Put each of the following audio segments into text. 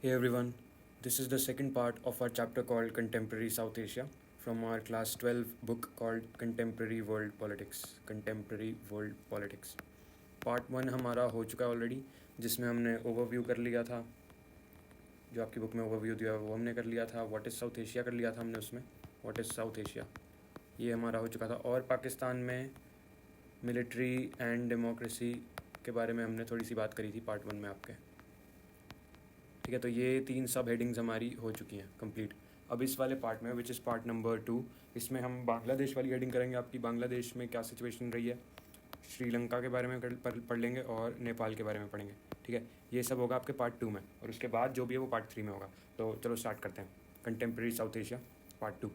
Hey everyone, this is the second part of our chapter called Contemporary South Asia from our class 12 book called Contemporary World Politics. Contemporary World Politics. Part one हमारा हो चुका है already, जिसमें हमने overview कर लिया था। जो आपकी बुक में ओवरव्यू दिया है वो हमने कर लिया था। व्हाट इज़ साउथ एशिया कर लिया था हमने उसमें। व्हाट इज़ साउथ एशिया ये हमारा हो चुका था। और पाकिस्तान में मिलिट्री एंड डेमोक्रेसी के बारे में हमने थोड़ी सी बात करी थी पार्ट वन में आपके। ठीक है, तो ये तीन सब हेडिंग्स हमारी हो चुकी हैं कंप्लीट। अब इस वाले पार्ट में विच इज़ पार्ट नंबर 2, इसमें हम बांग्लादेश वाली हेडिंग करेंगे। आपकी बांग्लादेश में क्या सिचुएशन रही है, श्रीलंका के बारे में पढ़ लेंगे और नेपाल के बारे में पढ़ेंगे। ठीक है, ये सब होगा आपके पार्ट 2 में, और उसके बाद जो भी है वो पार्ट 3 में होगा। तो चलो स्टार्ट करते हैं। Contemporary South Asia part 2।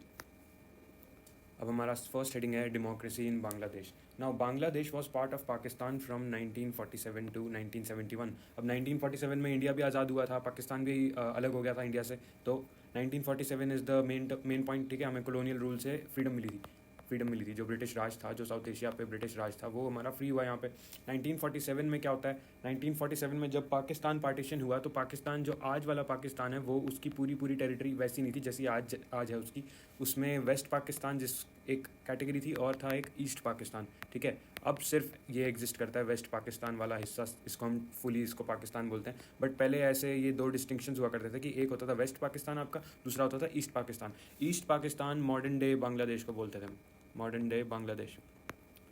अब हमारा फर्स्ट हेडिंग है democracy in Bangladesh. Now Bangladesh was part of Pakistan from 1947 to 1971। अब 1947 में इंडिया भी आज़ाद हुआ था, पाकिस्तान भी अलग हो गया था इंडिया से। तो 1947 इज़ द मेन पॉइंट। ठीक है, हमें कॉलोनियल रूल से फ्रीडम मिली थी। जो ब्रिटिश राज था, जो साउथ एशिया पे ब्रिटिश राज था, वो हमारा फ्री हुआ यहाँ पे। 1947 में क्या होता है, 1947 में जब पाकिस्तान पार्टीशन हुआ तो पाकिस्तान जो आज वाला पाकिस्तान है वो उसकी पूरी टेरिटरी वैसी नहीं थी जैसी आज है उसकी। उसमें वेस्ट पाकिस्तान जिस एक कैटेगरी थी और था एक ईस्ट पाकिस्तान। ठीक है, अब सिर्फ ये एग्जिस्ट करता है वेस्ट पाकिस्तान वाला हिस्सा, इसको हम इसको पाकिस्तान बोलते हैं। बट पहले ऐसे ये दो डिस्टिंक्शंस हुआ करते थे कि एक होता था वेस्ट पाकिस्तान आपका, दूसरा होता था east Pakistan. East Pakistan modern day Bangladesh को बोलते थे, मॉडर्न डे बांग्लादेश।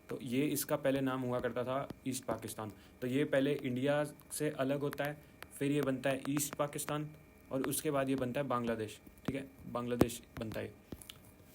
तो ये इसका पहले नाम हुआ करता था ईस्ट पाकिस्तान। तो ये पहले इंडिया से अलग होता है, फिर ये बनता है ईस्ट पाकिस्तान, और उसके बाद ये बनता है बांग्लादेश। ठीक है, बांग्लादेश बनता है।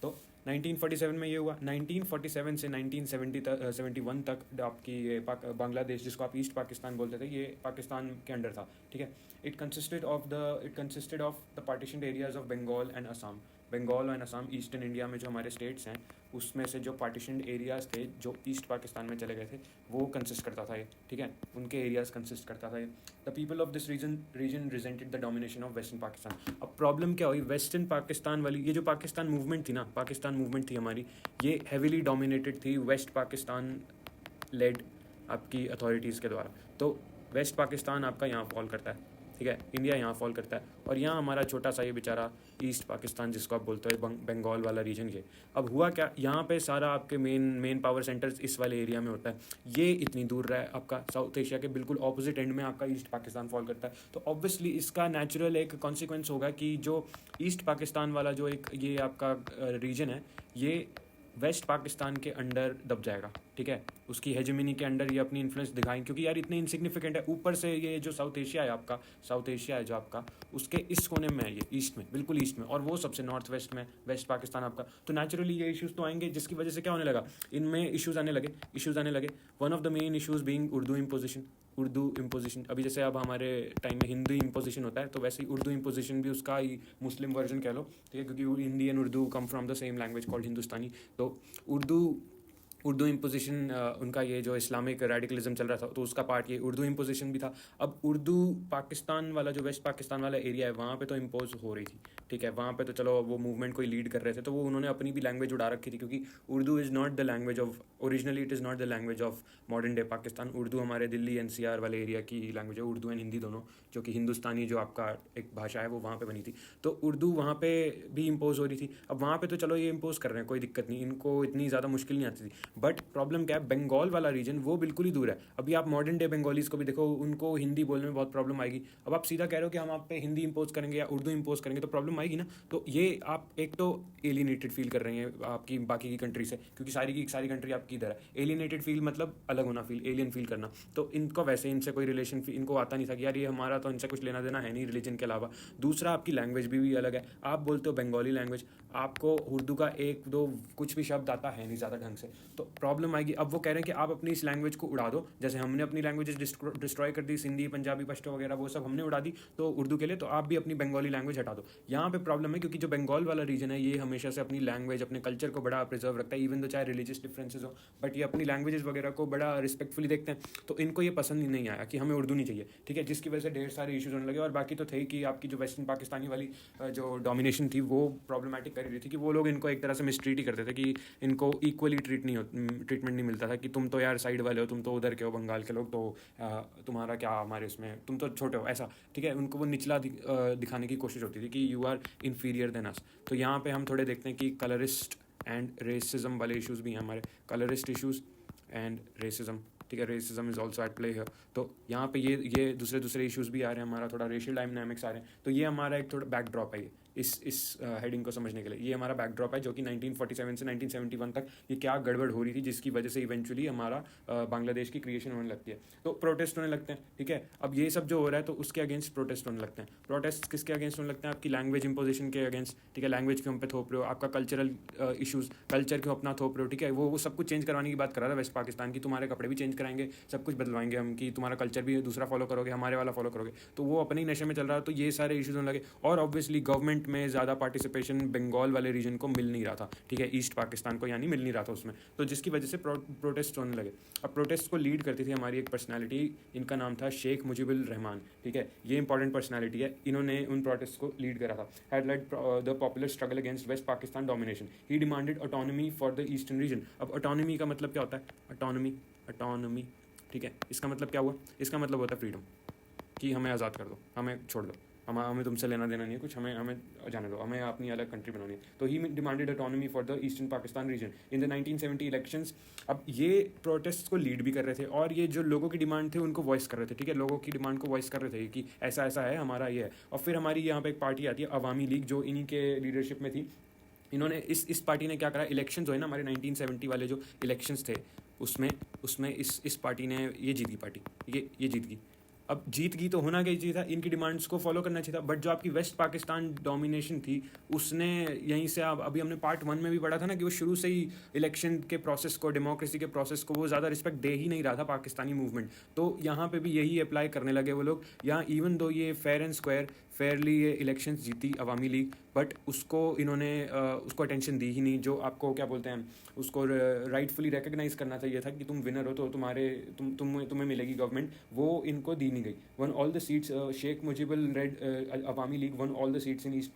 तो 1947 में ये हुआ। 1947 से 1971 तक आपकी ये बांग्लादेश, जिसको आप ईस्ट पाकिस्तान बोलते थे, ये पाकिस्तान के अंडर था। ठीक है, it consisted of the partitioned areas of Bengal and Assam. Bengal और असम ईस्टर्न इंडिया में जो हमारे स्टेट्स हैं, उसमें से जो पार्टीशनड एरियाज़ थे जो ईस्ट पाकिस्तान में चले गए थे, वो कंसिस्ट करता था ये। ठीक है, उनके एरियाज़ कंसिस्ट करता था ये। The people of this region resented the domination of western Pakistan. अब प्रॉब्लम क्या हुई, वेस्टर्न पाकिस्तान वाली ये जो पाकिस्तान मूवमेंट थी ना, पाकिस्तान मूवमेंट थी हमारी, ये हैवीली डोमिनेटेड थी वेस्ट पाकिस्तान लेड आपकी अथॉरिटीज़ के द्वारा। तो वेस्ट पाकिस्तान आपका यहाँ फॉल करता है। ठीक है, इंडिया यहाँ फॉल करता है, और यहाँ हमारा छोटा सा ये बेचारा ईस्ट पाकिस्तान, जिसको आप बोलते हो बंगाल वाला रीजन। ये अब हुआ क्या, यहाँ पे सारा आपके मेन पावर सेंटर्स इस वाले एरिया में होता है। ये इतनी दूर रहा है, आपका साउथ एशिया के बिल्कुल ऑपोजिट एंड में आपका ईस्ट पाकिस्तान फॉल करता है। तो ऑब्वियसली इसका नेचुरल एक कॉन्सिक्वेंस होगा कि जो ईस्ट पाकिस्तान वाला जो एक ये आपका रीजन है, ये वेस्ट पाकिस्तान के अंडर दब जाएगा। ठीक है, उसकी हेजेमनी के अंडर ये अपनी इन्फ्लुएंस दिखाएंगे, क्योंकि यार इतने इंसिग्निफिकेंट है। ऊपर से ये जो साउथ एशिया है आपका, साउथ एशिया है जो आपका, उसके इस कोने में है ये, ईस्ट में, बिल्कुल ईस्ट में, और वो सबसे नॉर्थ वेस्ट में वेस्ट पाकिस्तान आपका। तो नेचुरली ये इश्यूज़ तो आएंगे, जिसकी वजह से क्या होने लगा, इनमें इश्यूज़ आने लगे। One of the main issues being Urdu imposition. अभी जैसे अब हमारे टाइम में हिंदी इम्पोजिशन होता है, तो वैसे ही उर्दू इम्पोजिशन भी उसका ही मुस्लिम वर्जन कह लो। ठीक है, क्योंकि Hindi and Urdu come from the same language called Hindustani. तो उर्दू इम्पोजिशन, उनका ये जो इस्लामिक रेडिकलिज्म चल रहा था, तो उसका पार्ट ये उर्दू इम्पोजिशन भी था। अब उर्दू पाकिस्तान वाला जो वेस्ट पाकिस्तान वाला एरिया है, वहाँ पे तो इम्पोज हो रही थी। ठीक है, वहाँ पे तो चलो वो मूवमेंट कोई लीड कर रहे थे, तो वो उन्होंने अपनी भी लैंग्वेज उड़ा रखी थी, क्योंकि Urdu is not the language of originally, it is not the language of modern day Pakistan. Urdu हमारे दिल्ली NCR वाले एरिया की लैंग्वेज है, उर्दू एंड हिंदी दोनों, जो कि हिंदुस्तानी जो आपका एक भाषा है वो वहाँ पे बनी थी। तो उर्दू वहाँ पे भी इम्पोज हो रही थी। अब वहाँ पे तो चलो ये इम्पोज कर रहे हैं, कोई दिक्कत नहीं, इनको इतनी ज़्यादा मुश्किल नहीं आती थी। बट प्रॉब्लम क्या है, बंगाल वाला रीजन वो बिल्कुल ही दूर है। अभी आप मॉडर्न डे बंगालीज को भी देखो, उनको हिंदी बोलने में बहुत प्रॉब्लम आएगी। अब आप सीधा कह रहे हो कि हम आप पे हिंदी इम्पोज करेंगे या उर्दू इम्पोज करेंगे, तो प्रॉब्लम आएगी ना। तो ये आप एक तो एलिनेटेड फील कर रहे हैं आपकी बाकी की कंट्री से, क्योंकि सारी की सारी कंट्री आपकी इधर है। एलिनेटेड फील मतलब अलग होना, फील एलियन फील करना। तो इनको वैसे इनसे कोई रिलेशन इनको आता नहीं था कि यार ये हमारा तो इनसे कुछ लेना देना है नहीं रिलीजन के अलावा। दूसरा, आपकी लैंग्वेज भी अलग है। आप बोलते हो बंगाली लैंग्वेज, आपको उर्दू का एक दो कुछ भी शब्द आता है नहीं ज़्यादा ढंग से, तो प्रॉब्लम आएगी। अब वो कह रहे हैं कि आप अपनी इस लैंग्वेज को उड़ा दो, जैसे हमने अपनी लैंग्वेजेस डिस्ट्रॉय कर दी, सिंधी, पंजाबी, पश्तो वगैरह वो सब हमने उड़ा दी तो उर्दू के लिए, तो आप भी अपनी बंगाली लैंग्वेज हटा दो। यहाँ पे प्रॉब्लम है, क्योंकि जो बंगाल वाला रीजन है ये हमेशा से अपनी लैंग्वेज, अपने कल्चर को बड़ा प्रिजर्व रखता है, इवन तो चाहे रिलीजियस डिफरेंसेज हो, बट ये अपनी लैंग्वेजेस वगैरह को बड़ा रिस्पेक्टफुली देखते हैं। तो इनको ये पसंद ही नहीं आया कि हमें उर्दू नहीं चाहिए। ठीक है, जिसकी वजह से ढेर सारे इशूज़ होने लगे। और बाकी तो थे कि आपकी जो वेस्टर्न पाकिस्तानी वाली जो डोमिनेशन थी वो प्रॉब्लमेटिक कर रही थी, कि वो लोग इनको एक तरह से मिसट्रीट ही करते थे, कि इनको इक्वली ट्रीट नहीं ट्रीटमेंट नहीं मिलता था कि तुम तो यार साइड वाले हो, तुम तो उधर के हो बंगाल के लोग, तो तुम्हारा क्या हमारे उसमें, तुम तो छोटे हो, ऐसा, ठीक है। उनको वो निचला दिखाने की कोशिश होती थी कि you are inferior than us. तो यहाँ पे हम थोड़े देखते हैं कि कलरिस्ट एंड रेसिज्म वाले इश्यूज़ भी हैं हमारे, कलरिस्ट इश्यूज़ एंड रेसिज्म, ठीक है। Racism is also at play है। तो यहाँ पे ये दूसरे इश्यूज़ भी आ रहे हैं, हमारा थोड़ा रेशियल डायनामिक्स आ रहे हैं। तो ये हमारा एक थोड़ा बैकड्रॉप है, ये इस हेडिंग को समझने के लिए ये हमारा बैकड्रॉप है, जो कि 1947 से 1971 तक ये क्या गड़बड़ हो रही थी, जिसकी वजह से इवेंचुअली हमारा बांग्लादेश की क्रिएशन होने लगती है। तो प्रोटेस्ट होने लगते हैं, ठीक है। अब ये सब जो हो रहा है तो उसके अगेंस्ट प्रोटेस्ट होने लगते हैं। प्रोटेस्ट किसके अगेंस्ट होने लगते हैं? आपकी लैंग्वेज इंपोजिशन के अगेंस्ट, ठीक है। लैंग्वेज क्यों हम पे थोप रहे हो, आपका कल्चरल इशूज़, कल्चर क्यों अपना थोप रहे हो, ठीक है। वो सब कुछ चेंज करवाने की बात कर रहा था वेस्ट पाकिस्तान की, तुम्हारे कपड़े भी चेंज कराएंगे, सब कुछ बदलवाएंगे हम, कि तुम्हारा कल्चर भी दूसरा फॉलो करोगे, हमारे वाला फॉलो करोगे। तो वो अपने ही नशे में चल रहा है, तो ये सारे इशूज़ होने लगे। और ऑब्वियसली गवर्नमेंट में ज़्यादा पार्टिसिपेशन बंगाल वाले रीजन को मिल नहीं रहा था, ठीक है, ईस्ट पाकिस्तान को यानी मिल नहीं रहा था उसमें, तो जिसकी वजह से प्रोटेस्ट होने लगे। अब प्रोटेस्ट को लीड करती थी हमारी एक पर्सनैलिटी, इनका नाम था शेख मुजीबुर रहमान, ठीक है। ये इंपॉर्टेंट पर्सनैलिटी है, इन्होंने उन प्रोटेस्ट को लीड करा था। Had led the popular struggle against west Pakistan domination, he demanded autonomy for the eastern region. अब ऑटोनॉमी का मतलब क्या होता है? ऑटोनॉमी, ठीक है, इसका मतलब क्या हुआ? इसका मतलब होता है फ्रीडम, कि हमें आज़ाद कर दो, हमें छोड़ दो, हमें तुमसे लेना देना नहीं है कुछ, हमें जाने दो, हमें अपनी अलग कंट्री बनानी है। तो he demanded autonomy for the eastern Pakistan region in the 1970 elections. अब ये प्रोटेस्ट को लीड भी कर रहे थे, और ये जो लोगों की डिमांड थे उनको वॉइस कर रहे थे, ठीक है। लोगों की डिमांड को वॉइस कर रहे थे कि ऐसा ऐसा है, हमारा ये है। और फिर हमारी यहाँ पे एक पार्टी आती है अवामी लीग, जो इन्हीं के लीडरशिप में थी। इन्होंने इस पार्टी ने क्या करा, इलेक्शंस जो है ना हमारे 1970 वाले जो इलेक्शंस थे, उसमें उसमें इस पार्टी ने ये जीत गई, पार्टी ये जीत गई। अब जीत गई तो होना क्या चाहिए था, इनकी डिमांड्स को फॉलो करना चाहिए था। बट जो आपकी वेस्ट पाकिस्तान डोमिनेशन थी, उसने यहीं से, अब अभी हमने पार्ट 1 में भी पढ़ा था ना, कि वो शुरू से ही इलेक्शन के प्रोसेस को, डेमोक्रेसी के प्रोसेस को वो ज़्यादा रिस्पेक्ट दे ही नहीं रहा था पाकिस्तानी मूवमेंट। तो यहाँ पे भी यही अप्लाई करने लगे वो लोग। यहाँ इवन दो ये फेयर एंड स्क्वायर फेयरली ये इलेक्शंस जीती अवामी लीग, बट उसको इन्होंने उसको अटेंशन दी ही नहीं। जो आपको क्या बोलते हैं, उसको राइटफुली रिकग्नाइज़ करना चाहिए था कि तुम विनर हो, तो तुम्हें मिलेगी गवर्नमेंट, वो इनको दी नहीं गई। Won all the seats, Sheikh Mujibur रेड Awami League won all the seats in east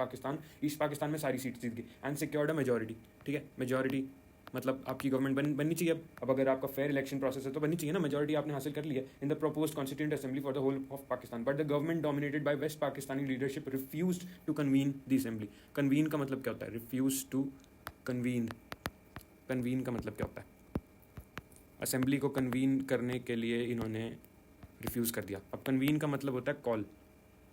Pakistan में सारी सीट्स जीत गई एंड सिक्योर्ड अ मेजॉरिटी, ठीक है। मेजॉरिटी मतलब आपकी गवर्नमेंट बननी चाहिए। अब अगर आपका फेयर इलेक्शन प्रोसेस है तो बननी चाहिए ना, मेजॉरिटी आपने हासिल कर लिया in the proposed constituent assembly for the whole of Pakistan, but the government dominated by west Pakistani leadership refused to convene the assembly. Convene का मतलब क्या होता है? Refuse to convene. कन्वीन का मतलब क्या होता है? असेंबली को कन्वीन करने के लिए इन्होंने रिफ्यूज़ कर दिया। अब कन्वीन का मतलब होता है कॉल,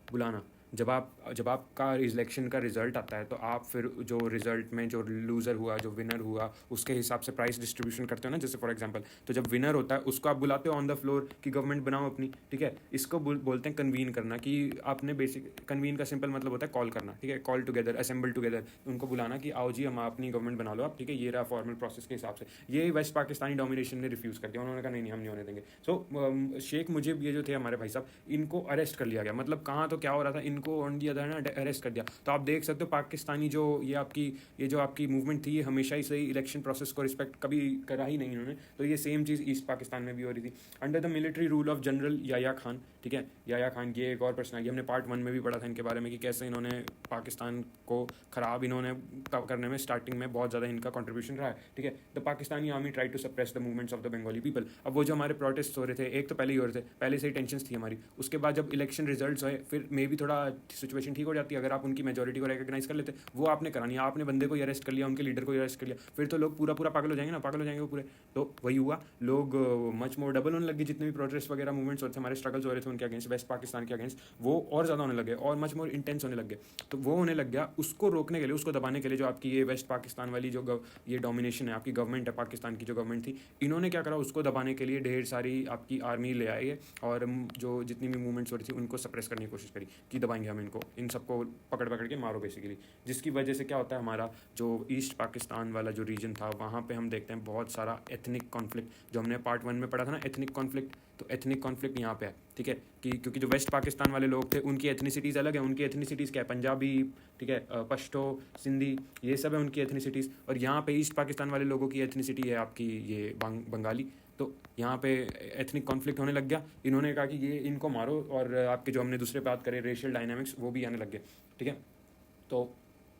बुलाना। जब आपका इलेक्शन का रिजल्ट आता है, तो आप फिर जो रिजल्ट में जो लूज़र हुआ, जो विनर हुआ, उसके हिसाब से प्राइस डिस्ट्रीब्यूशन करते हो ना। जैसे फॉर एग्जांपल, तो जब विनर होता है उसको आप बुलाते हो ऑन द फ्लोर कि गवर्नमेंट बनाओ अपनी, ठीक है। इसको बोलते हैं कन्वीन करना, कि आपने बेसिक कन्वीन का सिंपल मतलब होता है कॉल करना, ठीक है। कॉल टुगेदर, असेंबल टुगेदर, उनको बुलाना कि आओ जी हम अपनी गवर्नमेंट बना लो आप, ठीक है। ये रहा फॉर्मल प्रोसेस के हिसाब से। ये वेस्ट पाकिस्तानी डोमिनेशन ने रिफ्यूज़ कर दिया, उन्होंने कहा नहीं हम नहीं होने देंगे। सो शेख मुजीब ये जो थे हमारे भाई साहब, इनको अरेस्ट कर लिया गया। मतलब कहाँ तो क्या हो रहा था, इनको ऑन दी अदर अरेस्ट कर दिया। तो आप देख सकते हो पाकिस्तानी जो ये आपकी मूवमेंट थी, ये हमेशा ही सही इलेक्शन प्रोसेस को रिस्पेक्ट कभी करा ही नहीं इन्होंने। तो ये सेम चीज़ ईस्ट पाकिस्तान में भी हो रही थी under the military rule of general Yahya Khan, ठीक है। याया खान ये एक और पर्सनैलिटी, हमने पार्ट 1 में भी पढ़ा था इनके बारे में कि कैसे इन्होंने पाकिस्तान को ख़राब इन्होंने करने में स्टार्टिंग में बहुत ज़्यादा इनका कॉन्ट्रीब्यूशन रहा है, ठीक है। The Pakistani army try to suppress the movements of the Bengali people. अब वो जो हमारे प्रोटेस्ट हो रहे थे, एक तो पहले ही हो रहे थे, पहले से ही टेंशन थी हमारी। उसके बाद जब इलेक्शन रिजल्ट हुए, फिर मे भी थोड़ा सिचुएशन ठीक हो जाती है अगर आप उनकी मेजोरिटी को रिकॉग्नाइज कर लेते। वो आपने करा नहीं, आपने बंदे को ही अरेस्ट कर लिया, उनके लीडर को ही अरेस्ट कर लिया, फिर तो लोग पूरा पागल हो जाएंगे ना, पागल हो जाएंगे वो पूरे। तो वही हुआ, लोग मच मोर डबल होने लगे। जितने भी प्रोटेस्ट वगैरह मूवमेंट्स होते थे, हमारे स्ट्रगल्स हो रहे थे उनके अगेंस्ट, वेस्ट पाकिस्तान के अगेंस्ट, वो और ज़्यादा होने लगे और मच मोर इंटेंस होने लग गए। तो वो होने लग गया, उसको रोकने के लिए, उसको दबाने के लिए, जो आपकी ये वेस्ट पाकिस्तान वाली जो ये डोमिनेशन है, आपकी गवर्नमेंट है पाकिस्तान की जो गवर्नमेंट थी, इन्होंने क्या करा, उसको दबाने के लिए ढेर सारी आपकी आर्मी ले आई है, और जो जितनी भी मूवमेंट्स हो रही थी उनको सप्रेस करने की कोशिश करी कि दबाएंगे हम इनको, इन सबको पकड़ के मारो बेसिकली। जिसकी वजह से क्या होता है, हमारा जो ईस्ट पाकिस्तान वाला जो रीजन था, वहाँ पे हम देखते हैं बहुत सारा एथनिक कॉन्फ्लिक्ट, जो हमने पार्ट 1 में पढ़ा था ना, एथनिक कॉन्फ्लिक्ट। तो एथनिक कॉन्फ्लिक्ट यहाँ पे है, ठीक है, कि क्योंकि जो वेस्ट पाकिस्तान वाले लोग थे उनकी एथनिसिटीज़ अलग है। उनकी एथनिसिटीज़ क्या है? पंजाबी, ठीक है, पश्तो, सिंधी, ये सब है उनकी एथनिसिटीज़। और यहाँ पे ईस्ट पाकिस्तान वाले लोगों की एथनिसिटी है आपकी ये बंगाली। तो यहाँ पे एथनिक कॉन्फ्लिक्ट होने लग गया। इन्होंने कहा कि ये इनको मारो, और आपके जो हमने दूसरे बात करें रेशियल डायनामिक्स, वो भी आने लग गए, ठीक है। तो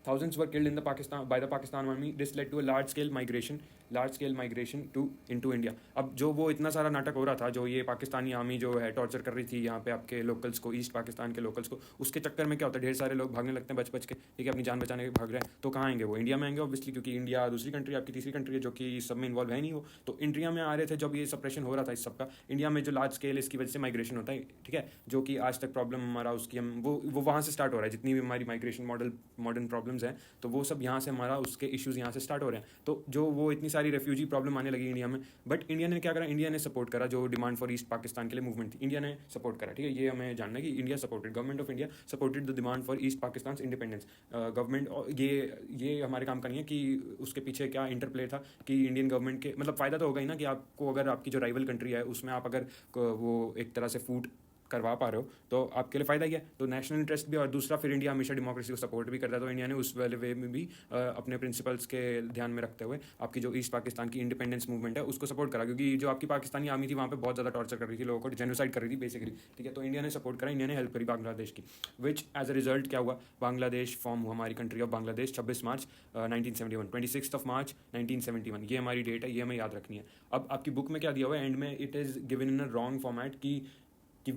thousands were killed in the Pakistan by the Pakistan army. This led to a large scale migration large scale migration into India. अब जो वो इतना सारा नाटक हो रहा था, जो ये पाकिस्तानी आर्मी जो है टॉर्चर कर रही थी यहाँ पे आपके लोकल्स को, ईस्ट पाकिस्तान के लोकल्स को, उसके चक्कर में क्या होता है, ढेर सारे लोग भागने लगते हैं बच बच के, ठीक है, अपनी जान बचाने के भाग रहे हैं। तो कहाँ आएंगे वो? इंडिया में आएंगे ऑब्वियसली, क्योंकि इंडिया दूसरी कंट्री, आपकी तीसरी कंट्री है जो कि सब में इन्वॉल्व है नहीं हो। तो इंडिया में आ रहे थे जब ये सप्रेशन हो रहा था इस सबका, इंडिया में जो लार्ज स्केल इसकी वजह से माइग्रेशन होता है, ठीक है, जो कि आज तक प्रॉब्लम हमारा उसकी हम वो वहाँ से स्टार्ट हो रहा है। जितनी भी हमारी माइग्रेशन मॉडर्न प्रॉब्लम्स हैं, तो वो सब यहाँ से हमारा उसके इश्यूज़ यहाँ से स्टार्ट हो रहे हैं। तो जो वो इतनी सारी रेफ्यूजी प्रॉब्लम आने लगी इंडिया में, बट इंडिया ने क्या करा, इंडिया ने सपोर्ट करा जो डिमांड फॉर ईस्ट पाकिस्तान के लिए मूवमेंट थी, इंडिया ने सपोर्ट करा, ठीक है। ये हमें जानना है कि India supported, government of India supported the demand for east Pakistan independence. Government ये हमारे काम का नहीं है कि उसके पीछे क्या इंटरप्ले था, कि इंडियन गवर्नमेंट के मतलब फ़ायदा तो होगा ही ना, कि आपको अगर आपकी जो राइवल कंट्री है उसमें आप अगर वो एक तरह से फूट करवा पा रहे हो तो आपके लिए फ़ायदा ही है। तो नेशनल इंटरेस्ट भी, और दूसरा फिर इंडिया हमेशा डेमोक्रेसी को सपोर्ट भी करता है, तो इंडिया ने उस वाले वे में भी अपने प्रिंसिपल्स के ध्यान में रखते हुए आपकी जो ईस्ट पाकिस्तान की इंडिपेंडेंस मूवमेंट है उसको सपोर्ट करा, क्योंकि जो आपकी पाकिस्तानी आर्मी थी वहाँ पे बहुत ज़्यादा टॉर्चर कर रही थी, लोगों को जेनोसाइड कर रही थी बेसिकली, ठीक है। तो इंडिया ने सपोर्ट करा, इंडिया ने हेल्प करी बांग्लादेश की, विच एज अ रिजल्ट क्या हुआ, बांग्लादेश फॉर्म हुआ, हमारी कंट्री ऑफ बांग्लादेश 26 मार्च 1971, 26 मार्च 1971, ये हमारी डेट है, ये हमें याद रखनी है। अब आपकी बुक में क्या दिया हुआ है एंड में, it is given in a wrong format कि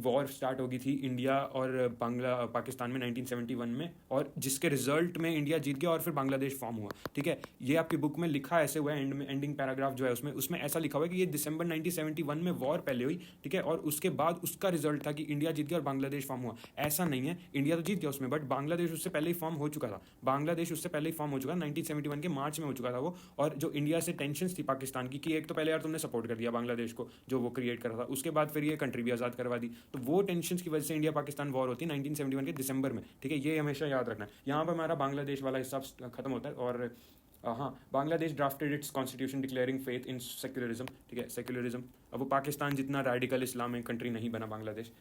वॉर स्टार्ट होगी थी इंडिया और पाकिस्तान में 1971 में, और जिसके रिजल्ट में इंडिया जीत गया और फिर बांग्लादेश फॉर्म हुआ, ठीक है। ये आपकी बुक में लिखा ऐसे हुआ है, एंड में एंडिंग पैराग्राफ जो है उसमें ऐसा लिखा हुआ है कि ये दिसंबर 1971 में वॉर पहले हुई, ठीक है, और उसके बाद उसका रिजल्ट था कि इंडिया जीत गया और बांग्लादेश फॉर्म हुआ। ऐसा नहीं है, इंडिया तो जीत गया उसमें, बट बांग्लादेश उससे पहले ही फॉर्म हो चुका था, बांग्लादेश उससे पहले ही फॉर्म हो चुका था, 1971 के मार्च में हो चुका था वो। और जो इंडिया से टेंशन थी पाकिस्तान की, कि एक तो पहले यार तुमने सपोर्ट कर दिया बांग्लादेश को जो वो क्रिएट कर रहा था, उसके बाद फिर ये कंट्री भी आज़ाद करवा दी, तो वो टेंशन की वजह से इंडिया पाकिस्तान वॉर होती है 1971 के दिसंबर में, ठीक है। ये हमेशा याद रखना है। यहाँ पर हमारा बांग्लादेश वाला हिस्सा खत्म होता है। और हाँ, Bangladesh drafted it's constitution declaring faith in secularism, ठीक है, सेक्युलरिज्म। अब वो पाकिस्तान जितना रेडिकल इस्लामिक कंट्री नहीं बना बांग्लादेश,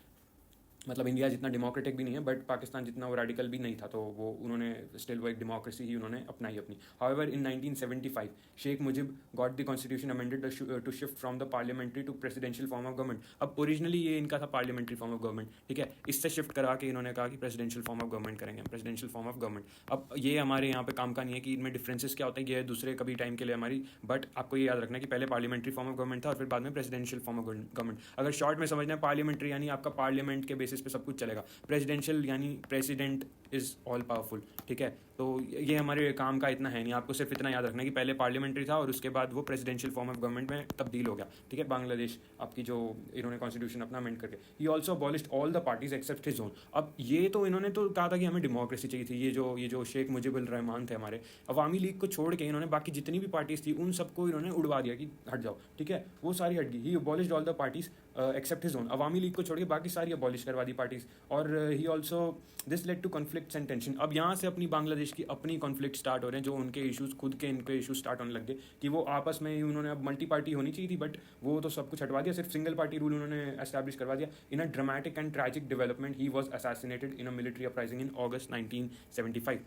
मतलब इंडिया जितना डेमोक्रेटिक भी नहीं है, बट पाकिस्तान जितना वो रेडिकल भी नहीं था, तो वो उन्होंने स्टिल वो एक डेमोक्रेसी ही उन्होंने अपनाई अपनी। However in 1975 Sheikh Mujib got the constitution amended to shift from the parliamentary to presidential form of government. अब ओरिजिनली ये इनका था पार्लियामेंट्री फॉर्म ऑफ गवर्नमेंट, ठीक है, इससे शिफ्ट करा के इन्होंने कहा कि प्रेसिडेंशियल फॉर्म ऑफ गवर्नमेंट करेंगे, प्रेसिडेंशियल फॉर्म ऑफ गवर्नमेंट। अब ये हमारे यहाँ पे काम का नहीं है कि इनमें डिफरेंसेस क्या होते हैं, ये दूसरे कभी टाइम के लिए हमारी, बट आपको ये याद रखना है कि पहले पार्लियामेंट्री फॉर्म ऑफ गवर्नमेंट था और फिर बाद में प्रेसिडेंशियल फॉर्म ऑफ गवर्नमेंट। अगर शॉर्ट में समझना है, पार्लियामेंट्री यानी आपका पार्लियामेंट के बेसिस पे सब कुछ चलेगा, प्रेसिडेंशियल यानी प्रेसिडेंट इज़ ऑल पावरफुल, ठीक है। तो ये हमारे काम का इतना है नहीं, आपको सिर्फ इतना याद रखना है कि पहले पार्लियामेंट्री था और उसके बाद वो प्रेसिडेंशियल फॉर्म ऑफ गवर्नमेंट में तब्दील हो गया, ठीक है, बांग्लादेश आपकी जो इन्होंने कॉन्स्टिट्यूशन अपना अमेंड करके। He also abolished all the parties except his own. अब ये तो इन्होंने तो कहा था कि हमें डेमोक्रेसी चाहिए थी, ये जो शेख मुजिबुर रहमान थे हमारे, अवामी लीग को छोड़ के इन्होंने बाकी जितनी भी पार्टीज थी उन सबको इन्होंने उड़वा दिया कि हट जाओ, ठीक है, वो सारी हट गई। He abolished all the parties except his own, Awami League को छोड़ के बाकी सारी अबॉलिश करवा दी पार्टीज। और he also this led to conflicts and tension. अब यहाँ से अपनी बांग्लादेश की अपनी कॉन्फ्लिक्ट स्टार्ट हो रहे हैं, जो उनके इशूज़ खुद के इनके इशूज स्टार्ट होने लग गए कि वो आपस में ही उन्होंने, अब मल्टी पार्टी होनी चाहिए थी बट वो तो सब कुछ हटवा दिया, सिर्फ सिंगल पार्टी रूल उन्होंने एस्टैब्लिश करवा दिया। In a dramatic and tragic development he was assassinated in a military uprising in August 1975।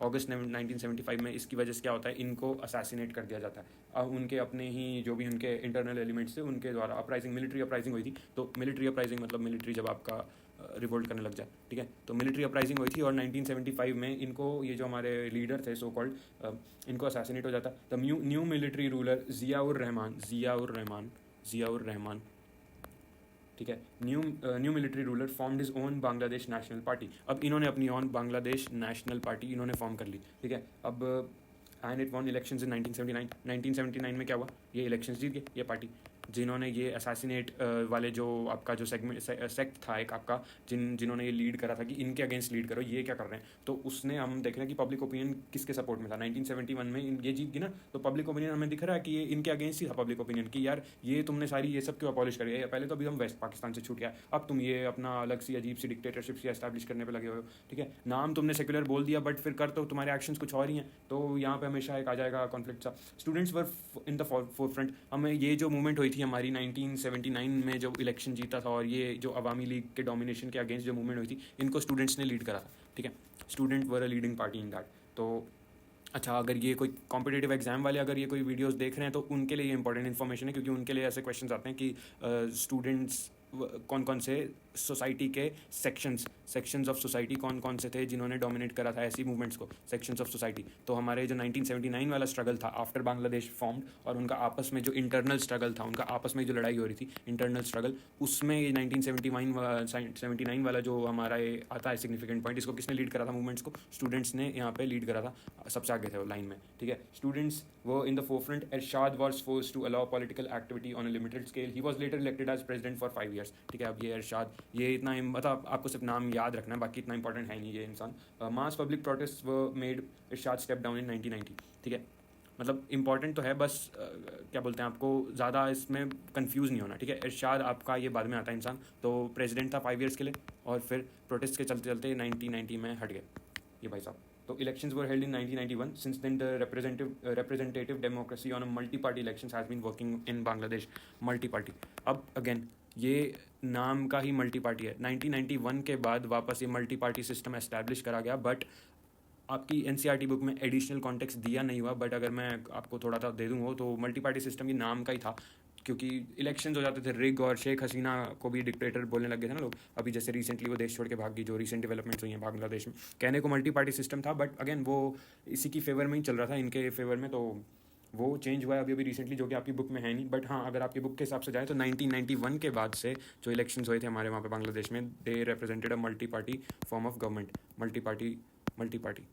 अगस्त 1975 में इसकी वजह से क्या होता है, इनको असैसिनेट कर दिया जाता है। उनके अपने ही जो भी उनके इंटरनल एलिमेंट्स थे उनके द्वारा अपराइजिंग, मिलिट्री अपराइजिंग हुई थी। तो मिलिट्री अपराइजिंग मतलब मिलिट्री जब आपका रिवोल्ट करने लग जाए, ठीक है, तो मिलिट्री अपराइजिंग हुई थी और 1975 में इनको, ये जो हमारे लीडर थे सो कॉल्ड, इनको असैसिनेट हो जाता। The new military ruler Ziaur Rahman, ठीक है, new military ruler formed his own Bangladesh national party. अब इन्होंने अपनी ओन बांग्लादेश नेशनल पार्टी इन्होंने फॉर्म कर ली, ठीक है। अब and it won elections in 1979 में क्या हुआ, ये इलेक्शंस जीत गए ये पार्टी, जिन्होंने ये असैसिनेट वाले जो आपका जो सेक्ट था एक आपका, जिन्होंने ये लीड करा था कि इनके अगेंस्ट लीड करो, ये क्या कर रहे हैं, तो उसने, हम देख रहे हैं कि पब्लिक ओपिनियन किसके सपोर्ट में था। 1971 में ये जीत गई ना, तो पब्लिक ओपिनियन हमें दिख रहा है कि ये इनके अगेंस्ट ही था पब्लिक ओपिनियन, कि यार ये तुमने सारी ये सब क्यों अबॉलिश करी है, पहले तो अभी हम वेस्ट पाकिस्तान से छूट गया, अब तुम ये अपना अलग सी अजीब सी डिक्टेटरशिप सी एस्टैब्लिश करने पर लगे हुए हो, ठीक है। नाम तुमने सेक्युलर बोल दिया बट फिर कर तो तुम्हारे एक्शंस कुछ और ही हैं, तो यहाँ पे हमेशा एक आ जाएगा कॉन्फ्लिक्ट सा। Students were in the forefront. हमें ये जो मूवमेंट हुई थी हमारी 1979 में जो इलेक्शन जीता था, और ये जो अवामी लीग के डोमिनेशन के अगेंस्ट जो मूवमेंट हुई थी, इनको स्टूडेंट्स ने लीड करा था, ठीक है। Student were a leading party in that. तो अच्छा, अगर ये कोई कॉम्पिटेटिव एग्जाम वाले अगर ये कोई वीडियोस देख रहे हैं तो उनके लिए ये इंपॉर्टेंट इन्फॉर्मेशन है, क्योंकि उनके लिए ऐसे क्वेश्चंस आते हैं कि स्टूडेंट्स कौन कौन से सोसाइटी के सेक्शंस ऑफ सोसाइटी कौन कौन से थे जिन्होंने डोमिनेट करा था ऐसी मूवमेंट्स को, सेक्शंस ऑफ सोसाइटी। तो हमारे जो 1979 वाला स्ट्रगल था आफ्टर बांग्लादेश फॉर्म्ड, और उनका आपस में जो इंटरनल स्ट्रगल था, उनका आपस में जो लड़ाई हो रही थी इंटरनल स्ट्रगल, उसमें ये 1979 वाला जो हमारा ये आता है सिग्निफिकेंट पॉइंट, इसको किसने लीड करा था मूवमेंट्स को? स्टूडेंट्स ने यहाँ पे लीड करा था, सबसे आगे थे वो लाइन में, ठीक है। स्टूडेंट्स वो in the forefront. Ershad was forced to allow political activity on a limited scale. He was later elected as president for 5 years, ठीक है। अब ये एरशाद, ये इतना मतलब आपको सिर्फ नाम याद रखना है, बाकी इतना इंपॉर्टेंट है नहीं ये इंसान। Mass public protest were made, Ershad step down in 1990, ठीक है। मतलब इंपॉर्टेंट तो है, बस क्या बोलते हैं, आपको ज़्यादा इसमें कंफ्यूज नहीं होना, ठीक है। इरशाद आपका ये बाद में आता है इंसान, तो प्रेसिडेंट था 5 years के लिए, और फिर प्रोटेस्ट के चलते चलते 1990 में हट गए ये भाई साहब। तो elections were held in 1991। Since then the representative democracy on a multi-party elections has been working in Bangladesh. Multi party, अब अगेन ये नाम का ही मल्टी पार्टी है। 1991 के बाद वापस ये मल्टी पार्टी सिस्टम एस्टैब्लिश करा गया, बट आपकी एनसीईआरटी बुक में एडिशनल कॉन्टेक्स्ट दिया नहीं हुआ। बट अगर मैं आपको थोड़ा सा दे दूँ तो मल्टी पार्टी सिस्टम ये नाम का ही था, क्योंकि इलेक्शंस हो जाते थे रिग, और शेख हसीना को भी डिक्टेटर बोलने लग गए थे ना लोग। अभी जैसे रिसेंटली वो देश छोड़ के भाग गई, जो रिसेंट डेवलपमेंट्स हुई हैं बांग्लादेश में, कहने को मल्टी पार्टी सिस्टम था, बट अगेन वो इसी की फेवर में ही चल रहा था, इनके फेवर में। तो वो चेंज हुआ है अभी रिसेंटली, जो कि आपकी बुक में है नहीं। बट हाँ, अगर आपकी बुक के हिसाब से जाए तो 1991 के बाद से जो इलेक्शंस हुए थे हमारे वहाँ पे बांग्लादेश में, they represented a multi party form of government, multi party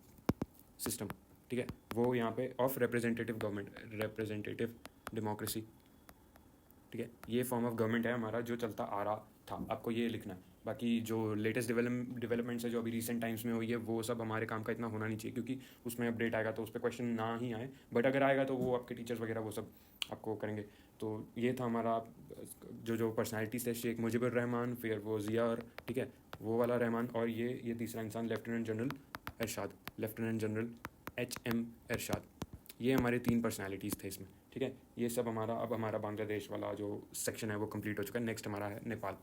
system, ठीक है। वो यहाँ पे of representative government, representative democracy, ठीक है। ये फॉर्म ऑफ गवर्नमेंट है हमारा जो चलता आ रहा था, आपको ये लिखना है। बाकी जो लेटेस्ट डेवलपमेंट्स है जो अभी रिसेंट टाइम्स में हुई है, वो सब हमारे काम का इतना होना नहीं चाहिए, क्योंकि उसमें अपडेट आएगा तो उस पर क्वेश्चन ना ही आए, बट अगर आएगा तो वो आपके टीचर्स वगैरह वो सब आपको करेंगे। तो ये था हमारा जो पर्सनैलिटीज़ थे, शेख मुजीबुर रहमान, फिर वो ज़िया, ठीक है, वो वाला रहमान, और ये तीसरा इंसान lieutenant general Ershad, lieutenant general HM Ershad. ये हमारे 3 पर्सनैलिटीज़ थे इसमें, ठीक है। ये सब हमारा, अब हमारा बांग्लादेश वाला जो सेक्शन है वो कंप्लीट हो चुका है। नेक्स्ट हमारा है नेपाल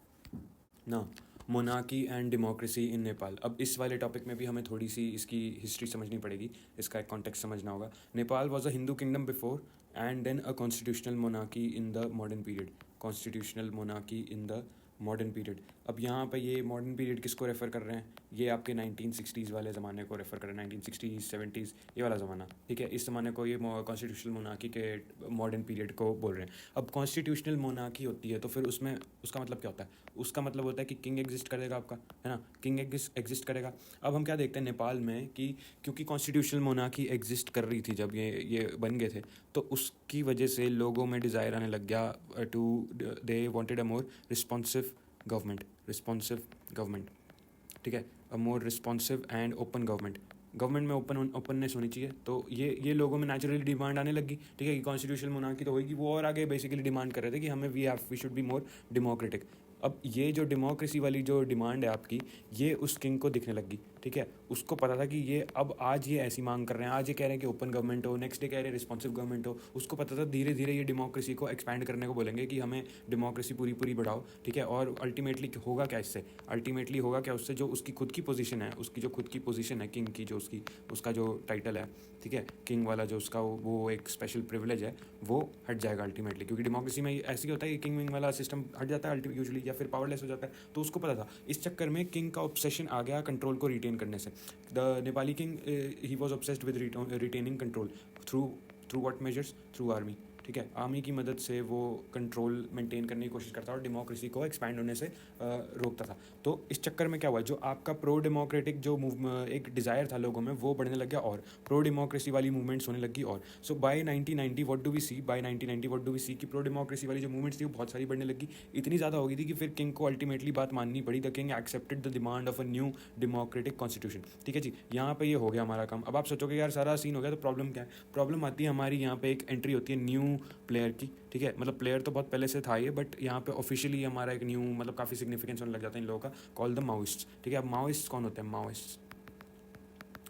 ना, मोनार्की एंड डेमोक्रेसी इन नेपाल। अब इस वाले टॉपिक में भी हमें थोड़ी सी इसकी हिस्ट्री समझनी पड़ेगी, इसका एक कॉन्टेक्स्ट समझना होगा। Nepal was a Hindu kingdom before and then a constitutional monarchy in the modern period, constitutional monarchy in the modern period. अब यहाँ पे ये मॉडर्न पीरियड किसको रेफ़र कर रहे हैं? ये आपके 1960s वाले ज़माने को रेफ़र कर रहे हैं, 1960s 70s ये वाला ज़माना, ठीक है। इस ज़माने को ये कॉन्स्टिट्यूशनल मोनार्की के मॉडर्न पीरियड को बोल रहे हैं। अब कॉन्स्टिट्यूशनल मोनार्की होती है तो फिर उसमें उसका मतलब क्या होता है? उसका मतलब होता है कि किंग एग्जिस्ट करेगा आपका, है ना, किंग एग्जिस्ट करेगा। अब हम क्या देखते हैं नेपाल में कि क्योंकि कॉन्स्टिट्यूशनल मोनार्की एग्जिस्ट कर रही थी जब ये बन गए थे, तो उसकी वजह से लोगों में डिज़ायर आने लग गया to they wanted a more responsive government, ठीक है, a more responsive and open government में ओपननेस होनी चाहिए। तो ये लोगों में नेचुरली डिमांड आने लगी, ठीक है, कि कॉन्स्टिट्यूशनल मोनार्की तो होगी। वो और आगे बेसिकली डिमांड कर रहे थे कि हमें we should be more democratic. अब ये जो डेमोक्रेसी वाली जो डिमांड है आपकी, ये उस किंग को दिखने लगी, ठीक है। उसको पता था कि ये अब आज ये ऐसी मांग कर रहे हैं, आज ये कह रहे हैं कि ओपन गवर्नमेंट हो, नेक्स्ट डे कह रहे हैं रिस्पॉन्सिव गवर्नमेंट हो। उसको पता था धीरे धीरे ये डेमोक्रेसी को एक्सपैंड करने को बोलेंगे कि हमें डेमोक्रेसी पूरी बढ़ाओ, ठीक है। और अल्टीमेटली होगा क्या इससे? अल्टीमेटली होगा क्या उससे? जो उसकी खुद की पोजीशन है, उसकी जो खुद की पोजीशन है किंग की, जो उसका जो टाइटल है, ठीक है, किंग वाला जो उसका वो एक स्पेशल प्रिविलेज है, वो हट जाएगा अल्टीमेटली। क्योंकि डेमोक्रेसी में ऐसे ही होता है कि किंग विंग वाला सिस्टम हट जाता है यूजुअली, या फिर पावरलेस हो जाता है। तो उसको पता था, इस चक्कर में किंग का ऑब्सेशन आ गया कंट्रोल को रिटेन करने से। The Nepali king he was obsessed with retaining control through what measures? Through army, ठीक है। आर्मी की मदद से वो कंट्रोल मेंटेन करने की कोशिश करता और डेमोक्रेसी को एक्सपैंड होने से रोकता था। तो इस चक्कर में क्या हुआ, जो आपका प्रो डेमोक्रेटिक जो एक डिज़ायर था लोगों में, वो बढ़ने लग गया और प्रो डेमोक्रेसी वाली मूवमेंट्स होने लगी। और सो बाय 1990 व्हाट डू वी सी कि प्रो डेमोक्रेसी वाली जो मूवमेंट्स थी वो बहुत सारी बढ़ने लगी। इतनी ज़्यादा हो गई थी कि फिर किंग को अल्टीमेटली बात माननी पड़ी। The king accepted the demand of a new democratic constitution, ठीक है जी। यहाँ पे ये हो गया हमारा काम। अब आप सोचोगे यार सारा सीन हो गया, तो प्रॉब्लम क्या है? प्रॉब्लम आती है हमारी यहाँ पे एक एंट्री होती है न्यू प्लेयर की, ठीक है। मतलब प्लेयर तो बहुत पहले से था ये, बट यहाँ पे ऑफिशियली हमारा एक न्यू मतलब काफ़ी सिग्निफिकेंस होने लग जाता है इन लोगों का, कॉल द माओइस्ट, ठीक है। अब माओइस्ट कौन होते हैं? माओइस्ट,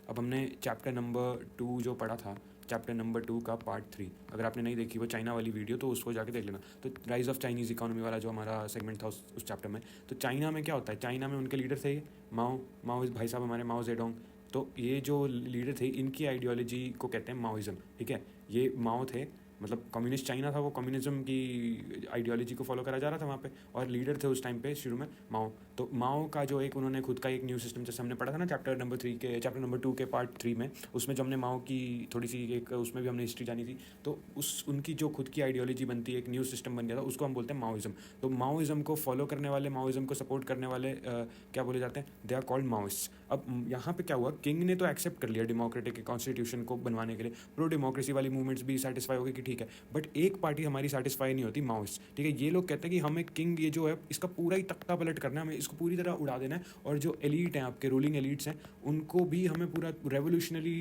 अब हमने चैप्टर नंबर 2 जो पढ़ा था, चैप्टर नंबर 2 का पार्ट 3, अगर आपने नहीं देखी वो चाइना वाली वीडियो, तो उसको जाके देख लेना। तो राइज ऑफ चाइनीज़ इकोनॉमी वाला जो हमारा सेगमेंट था उस चैप्टर में। तो चाइना में क्या होता है? चाइना में उनके लीडर थे ये माओ भाई साहब हमारे, माओ जेडोंग। तो ये जो लीडर थे, इनकी आइडियोलॉजी को कहते हैं माओइज़म, ठीक है। ये माओ थे, मतलब कम्युनिस्ट चाइना था, वो कम्युनिज्म की आइडियोलॉजी को फॉलो करा जा रहा था वहाँ पे, और लीडर थे उस टाइम पे शुरू में माओ। तो माओ का जो एक उन्होंने खुद का एक न्यू सिस्टम, जैसे हमने पढ़ा था ना चैप्टर नंबर 2 के पार्ट 3 में, उसमें जो हमने माओ की थोड़ी सी एक उसमें भी हमने हिस्ट्री जानी थी, तो उनकी जो खुद की आइडियोलॉजी बनती है, एक न्यू सिस्टम बन गया था, उसको हम बोलते हैं माओइज्म। तो माओइज्म को फॉलो करने वाले, माओइज्म को सपोर्ट करने वाले क्या बोले जाते हैं, दे आर कॉल्ड माओइस्ट। अब यहाँ पे क्या हुआ, किंग ने तो एक्सेप्ट कर लिया डेमोक्रेटिक कॉन्स्टिट्यूशन को बनवाने के लिए, प्रो डेमोक्रेसी वाली मूवमेंट्स भी सेटिस्फाई हो गई कि ठीक है, बट एक पार्टी हमारी सेटिस्फाई नहीं होती, माओइस्ट। ठीक है, ये लोग कहते हैं कि हमें किंग ये जो है इसका पूरा ही तख्ता पलट करना है, हमें इसको पूरी तरह उड़ा देना है, और जो एलीट हैं आपके रूलिंग एलीट्स हैं उनको भी हमें पूरा रेवोल्यूशनरी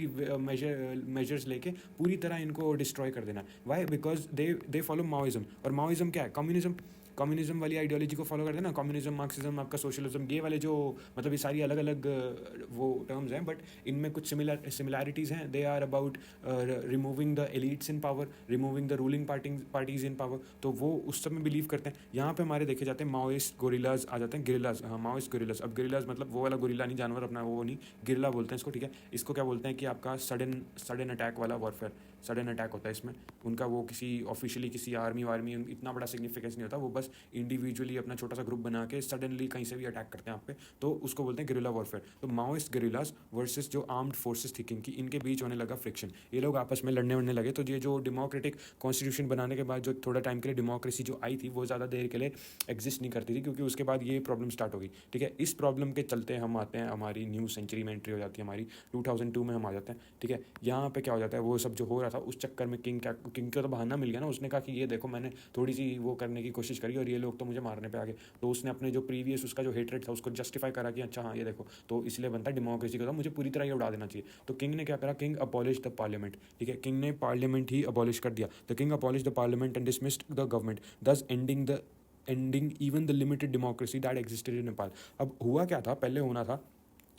मेजर्स लेके पूरी तरह इनको डिस्ट्रॉय कर देना है। Why? Because they follow Maoism. और माओइज्म क्या है? कम्युनिज्म वाली आइडियोलॉजी को फॉलो करते हैं ना, कम्युनिज्म, मार्क्सिज्म, आपका सोशलिज्म, ये वाले जो मतलब ये सारी अलग अलग वो टर्म्स हैं, बट इनमें कुछ सिमिलैरिटीज़ हैं। They are about removing the elites in power, removing the ruling parties in power, तो वो उस सब में बिलीव करते हैं। यहाँ पे हमारे देखे जाते हैं माओइस्ट गोरिल्लाज आ जाते हैं, गिरिल्लाज, हाँ माओइस्ट गोरिल्लाज। अब गिरिल्लाज मतलब वो वाला गोरिल्ला नहीं, जानवर अपना, वो नहीं, गिरिल्ला बोलते हैं इसको। ठीक है, इसको क्या बोलते हैं कि आपका सडन अटैक वाला वॉरफेयर, सडन अटैक होता है इसमें उनका, वो किसी ऑफिशियली किसी आर्मी वार्मी इतना बड़ा सिग्निफिकेंस नहीं होता, वो बस इंडिविजुअली अपना छोटा सा ग्रुप बना के सडनली कहीं से भी अटैक करते हैं आप पे, तो उसको बोलते हैं गिरिल्ला वॉरफेयर। तो माओइस्ट गिरिल्लाज वर्सेस जो आर्म्ड फोर्सेस थी किंग की, इनके बीच होने लगा फ्रिक्शन, ये लोग आपस में लड़ने लगे। तो ये जो डेमोक्रेटिक कॉन्स्टिट्यूशन बनाने के बाद जो थोड़ा टाइम के लिए डेमोक्रेसी जो आई थी, वो ज़्यादा देर के लिए एग्जिस्ट नहीं करती थी, क्योंकि उसके बाद ये प्रॉब्लम स्टार्ट होगी। ठीक है, इस प्रॉब्लम के चलते हम आते हैं, हमारी न्यू सेंचुरी में एंट्री हो जाती है, हमारी 2002 में हम आ जाते हैं। ठीक है, यहाँ पे क्या हो जाता है, वो सब जो हो रहा था उस चक्कर में किंग का तो बहाना मिल गया ना, उसने कहा कि ये देखो मैंने थोड़ी सी वो करने की कोशिश करी और ये लोग तो मुझे मारने पे आ गए, तो उसने अपने जो प्रीवियस उसका जो हेटरेट था उसको जस्टिफाई करा कि अच्छा हाँ ये देखो, तो इसलिए बनता है डेमोक्रेसी का, तो मुझे पूरी तरह ये उड़ा देना चाहिए। तो किंग ने क्या करा, किंग अबॉलिश द पार्लियामेंट। ठीक है, किंग ने पार्लियामेंट ही अबॉलिश कर दिया। The king abolish the parliament and dismissed the government, thus ending even the limited democracy that existed in Nepal. अब हुआ क्या था, पहले होना था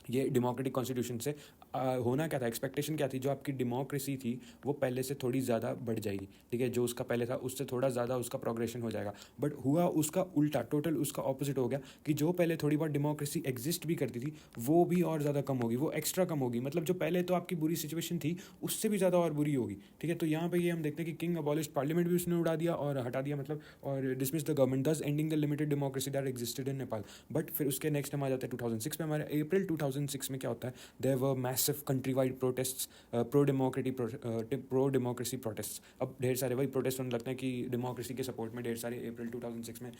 ये डेमोक्रेटिक कॉन्स्टिट्यूशन से होना क्या था, एक्सपेक्टेशन क्या थी, जो आपकी डेमोक्रेसी थी वो पहले से थोड़ी ज़्यादा बढ़ जाएगी। ठीक है, जो उसका पहले था उससे थोड़ा ज़्यादा उसका प्रोग्रेशन हो जाएगा, बट हुआ उसका उल्टा, टोटल उसका ऑपोजिट हो गया कि जो पहले थोड़ी बहुत डेमोक्रेसी एग्जिस्ट भी करती थी वो भी और ज़्यादा कम होगी, वो एक्स्ट्रा कम होगी, मतलब जो पहले तो आपकी बुरी सिचुएशन थी उससे भी ज़्यादा और बुरी होगी। ठीक है, तो यहाँ पे ये हम देखते हैं कि किंग अबॉलिश पार्लियामेंट भी उसने उड़ा दिया और हटा दिया, मतलब और dismiss the government, thus ending the limited democracy that existed in Nepal. But फिर उसके नेक्स्ट हम आ जाते हैं 2006 में, हमारे अप्रैल 2006 में क्या होता है, there were massive countrywide protests, pro democracy protests। अब ढेर सारे वही प्रोटेस्ट होने लगते हैं कि डेमोक्रेसी के सपोर्ट में, ढेर सारे अप्रैल 2006 में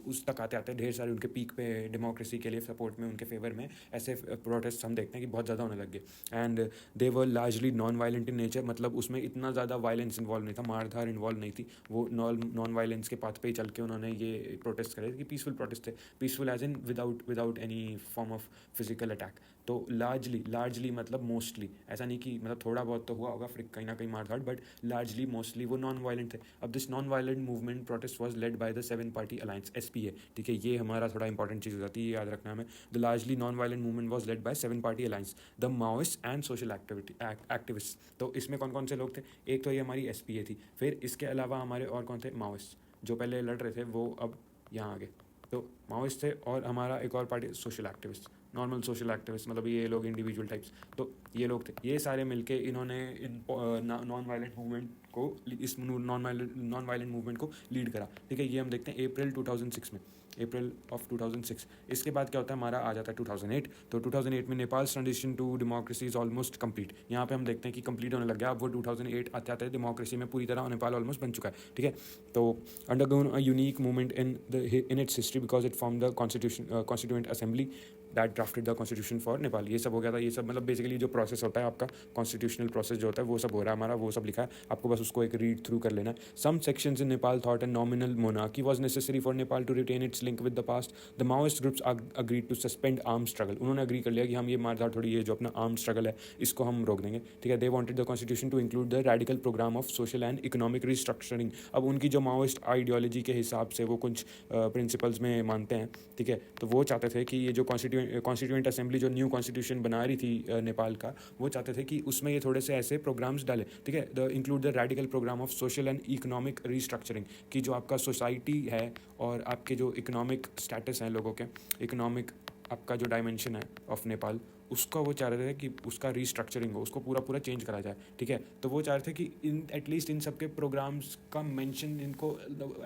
उस तक आते आते ढेर सारे उनके पीक पे डेमोक्रेसी के लिए सपोर्ट में, उनके फेवर में ऐसे प्रोटेस्ट हम देखते हैं कि बहुत ज़्यादा होने लग गए। And they were largely non violent in nature, मतलब उसमें इतना ज़्यादा वायलेंस इन्वॉल्व नहीं था, मारधार इन्वॉल्व नहीं थी, वो नॉन वायलेंस के पाथ पे ही चल के उन्होंने ये प्रोटेस्ट करे कि पीसफुल प्रोटेस्ट थे, peaceful as in without any form of physical attack. तो लार्जली मतलब मोस्टली, ऐसा नहीं कि मतलब थोड़ा बहुत तो हुआ होगा कहीं ना कहीं मारधाड़, बट लार्जली मोस्टली वो नॉन वायलेंट थे। अब this non violent movement protest was led by the 7 party alliance, SPA। ठीक है, ये हमारा थोड़ा इंपॉर्टेंट चीज़ हो जाती है, ये याद रखना हमें। The largely non violent movement was led by 7 party alliance, the Maoist and social activist. तो इसमें कौन कौन से लोग थे, एक तो ये हमारी SPA थी, फिर इसके अलावा हमारे और कौन थे, माओइस्ट जो पहले लड़ रहे थे वो अब यहाँ आ गए, तो माओइस्ट थे, और हमारा एक और party social activist, normal social activist, मतलब ये लोग इंडिविजुअल टाइप्स, तो ये लोग थे, ये सारे मिलके इन्होंने इन नॉन वायलेंट मूवमेंट को, इस नॉन वायलेंट मूवमेंट को लीड करा। ठीक है, ये हम देखते हैं अप्रैल 2006 में, अप्रैल ऑफ 2006। इसके बाद क्या होता है, हमारा आ जाता है 2008। तो 2008 में Nepal transition to democracy is almost complete, यहाँ पे हम देखते हैं कि कंप्लीट होने लग गया। अब वो 2008 आते आते डेमोक्रेसी में पूरी तरह नेपाल ऑलमोस्ट बन चुका है। ठीक है, तो undergone a unique movement in its history because it form the constituent assembly that drafted the constitution for Nepal. ये सब हो गया था, ये सब मतलब बेसिकली जो प्रोसेस होता है आपका कॉन्स्टिट्यूशनल प्रोसेस जो होता है वो सब हो रहा है हमारा, वो सब लिखा है, आपको बस उसको एक रीड थ्रू कर लेना है। Some sections in Nepal thought and nominal monarchy was necessary for Nepal to retain its link with the past. The Maoist groups agreed to suspend arm struggle, उन्होंने अग्री कर लिया कि हम ये मारधाड़ थोड़ी, ये जो अपना आर्म स्ट्रगल है इसको हम रोक देंगे। ठीक है, they wanted the constitution to include the radical programme of social and economic restructuring. अब उनकी जो माओइस्ट आइडियोलॉजी के हिसाब से वो कुछ प्रिंसिपल्स में मानते हैं। ठीक है, तो वो चाहते थे कि ये जो कॉन्स्टिट्यूएंट असेंबली जो न्यू कॉन्स्टिट्यूशन बना रही थी नेपाल का, वो चाहते थे कि उसमें ये थोड़े से ऐसे प्रोग्राम्स डाले। ठीक है, the include the radical programme of social and economic restructuring, कि जो आपका सोसाइटी है और आपके जो इकोनॉमिक स्टेटस हैं लोगों के, इकोनॉमिक आपका जो डायमेंशन है ऑफ नेपाल, उसका वो चाह रहे थे कि उसका रीस्ट्रक्चरिंग हो, उसको पूरा चेंज करा जाए, ठीक है। तो वो चाह रहे थे कि इन एटलीस्ट इन सबके प्रोग्राम्स का मेंशन इनको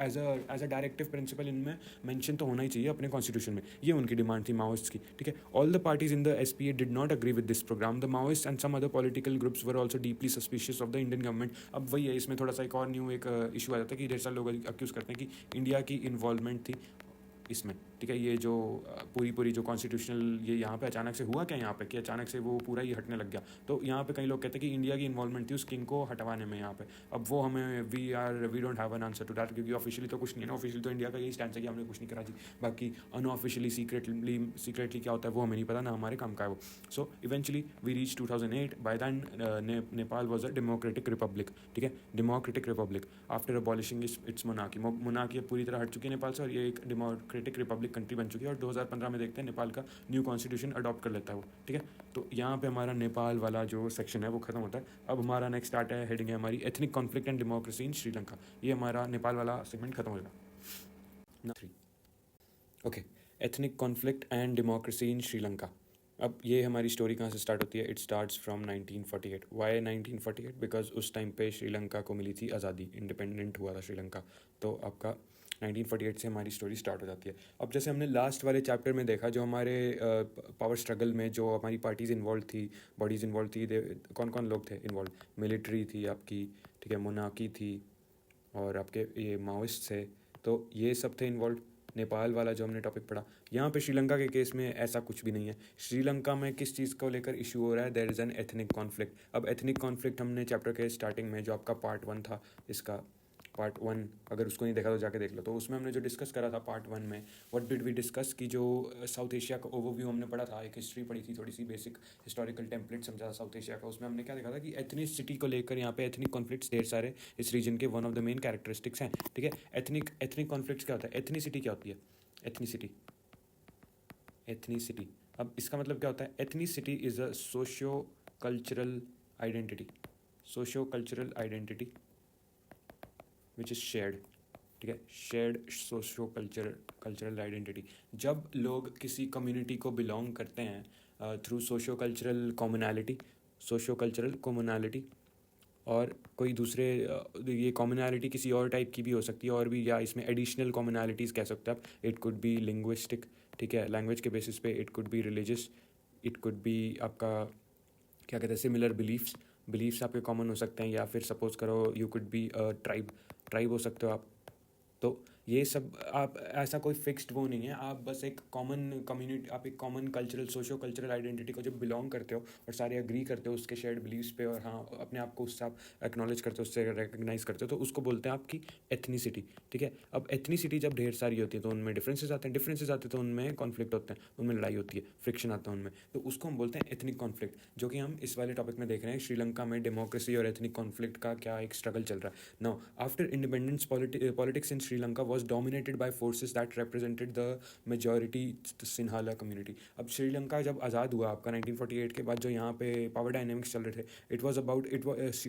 एज अ डायरेक्टिव प्रिंसिपल इनमें मेंशन तो होना ही चाहिए अपने कॉन्स्टिट्यूशन में। ये उनकी डिमांड थी माओइस्ट की, ठीक है। All the parties in the SPA did not agree with this programme. The Maoist and some other political groups were also deeply suspicious of the Indian government. अब वही है, इसमें थोड़ा सा एक और न्यू एक इशू आ जाता है कि ढेर सारे लोग अक्यूज़ करते हैं कि इंडिया की इन्वॉल्वमेंट थी इसमें, ठीक है। ये जो पूरी जो कॉन्स्टिट्यूशनल ये यहाँ पे अचानक से हुआ क्या यहाँ पे कि अचानक से वो पूरा ही हटने लग गया। तो यहाँ पे कई लोग कहते हैं कि इंडिया की इन्वॉल्वमेंट थी उस किंग को हटवाने में यहाँ पे। अब वो हमें we don't have an answer to that, क्योंकि ऑफिशियली तो कुछ नहीं है ना। ऑफिशियली तो इंडिया का यही स्टैंड है कि हमने कुछ नहीं करा जी। बाकी अनऑफिशियली सीक्रेटली क्या होता है वो हमें नहीं पता, ना हमारे काम का है वो। So eventually we reach 2008। By then Nepal was a democratic republic, ठीक है, democratic republic after abolishing its monarchy. Monarchy पूरी तरह हट चुकी है नेपाल से और ये एक डेमोक्रेटिक रिपब्लिक कंट्री बन चुकी है। और 2015 में देखते हैं नेपाल का न्यू कॉन्स्टिट्यूशन अडॉप्ट कर लेता है वो, ठीक है। तो यहाँ पे हमारा नेपाल वाला जो सेक्शन है वो खत्म होता है। अब हमारा नेक्स्ट आर्ट है, हेडिंग है हमारी ethnic conflict and democracy in Sri Lanka. ये हमारा नेपाल वाला सेगमेंट खत्म हो जाएगा। 3 okay, ethnic conflict and democracy in Sri Lanka. अब ये हमारी स्टोरी कहाँ से स्टार्ट होती है? It starts from 1948। Why 1948? Because उस टाइम पे श्रीलंका को मिली थी आज़ादी, इंडिपेंडेंट हुआ था श्रीलंका। तो आपका 1948 से हमारी स्टोरी स्टार्ट हो जाती है। अब जैसे हमने लास्ट वाले चैप्टर में देखा, जो हमारे पावर स्ट्रगल में जो हमारी पार्टीज़ इन्वॉल्व थी, बॉडीज़ इन्वॉल्व थी, कौन कौन लोग थे इन्वॉल्व? मिलिट्री थी आपकी, ठीक है, मोनार्की थी, और आपके ये माओइस्ट थे। तो ये सब थे इन्वॉल्व। नेपाल वाला जो हमने टॉपिक पढ़ा, यहाँ पे श्रीलंका के केस में ऐसा कुछ भी नहीं है। श्रीलंका में किस चीज़ को लेकर इशू हो रहा है? There is an ethnic conflict. अब एथनिक कॉन्फ्लिक्ट हमने चैप्टर के स्टार्टिंग में, जो आपका पार्ट 1 था इसका, पार्ट 1 अगर उसको नहीं देखा तो जाके देख लो। तो उसमें हमने जो डिस्कस करा था पार्ट 1 में, व्हाट डिड वी डिस्कस, कि जो साउथ एशिया का ओवरव्यू हमने पढ़ा था, एक हिस्ट्री पढ़ी थी, थोड़ी सी बेसिक हिस्टोरिकल टेम्पलेट समझा था साउथ एशिया का। उसमें हमने क्या देखा था कि एथनिसिटी को लेकर यहाँ पे एथनिक कॉन्फ्लिक्ट्स ढेर सारे इस रीजन के one of the main characteristics हैं, ठीक है। एथनिक कॉन्फ्लिक्ट्स क्या होता है? एथनिसिटी क्या होती है? एथनिसिटी, अब इसका मतलब क्या होता है? Ethnicity is a socio cultural identity, which is shared, ठीक है, शेयर्ड सोशो कल्चरल आइडेंटिटी। जब लोग किसी कम्युनिटी को बिलोंग करते हैं थ्रू सोशो कल्चरल कॉमनैलिटी, और कोई दूसरे ये कॉमनैलिटी किसी और टाइप की भी हो सकती है, और भी, या इसमें एडिशनल कॉमनैलिटीज़ कह सकते हैं आप। इट कुड बी लिंग्विस्टिक, ठीक है, लैंग्वेज के बेसिस पे। It could be religious, it could be आपका क्या कहते हैं, सिमिलर बिलीफ्स आपके कॉमन हो सकते हैं, या फिर सपोज करो यू कुड बी ट्राइब हो सकते हो आप। तो ये सब, आप ऐसा कोई फिक्स्ड वो नहीं है, आप बस एक कॉमन कम्युनिटी, आप एक common cultural socio cultural identity को जब बिलोंग करते हो और सारे एग्री करते हो उसके शेयर्ड बिलीव्स पे, और हाँ अपने आप को उससे आप एक्नॉलेज करते हो, उससे रिकग्नाइज करते हो, तो उसको बोलते हैं आपकी एथनिसिटी, ठीक है। अब एथनिसिटी जब ढेर सारी होती है तो उनमें डिफरेंसेस आते हैं तो उनमें कॉन्फ्लिक्ट होते हैं, उनमें लड़ाई होती है, फ्रिक्शन आता है उनमें, तो उसको हम बोलते हैं एथनिक कॉन्फ्लिक्ट, जो कि हम इस वाले टॉपिक में देख रहे हैं। श्रीलंका में डेमोक्रेसी और एथनिक कॉन्फ्लिक्ट का क्या एक स्ट्रगल चल रहा है। Now after independence, politics in Sri Lanka was dominated by forces that represented the majority Sinhala community. अब श्रीलंका जब आज़ाद हुआ आपका 1948 के बाद, जो यहाँ पे पावर डायनेमिक्स चल रहे थे, इट वाज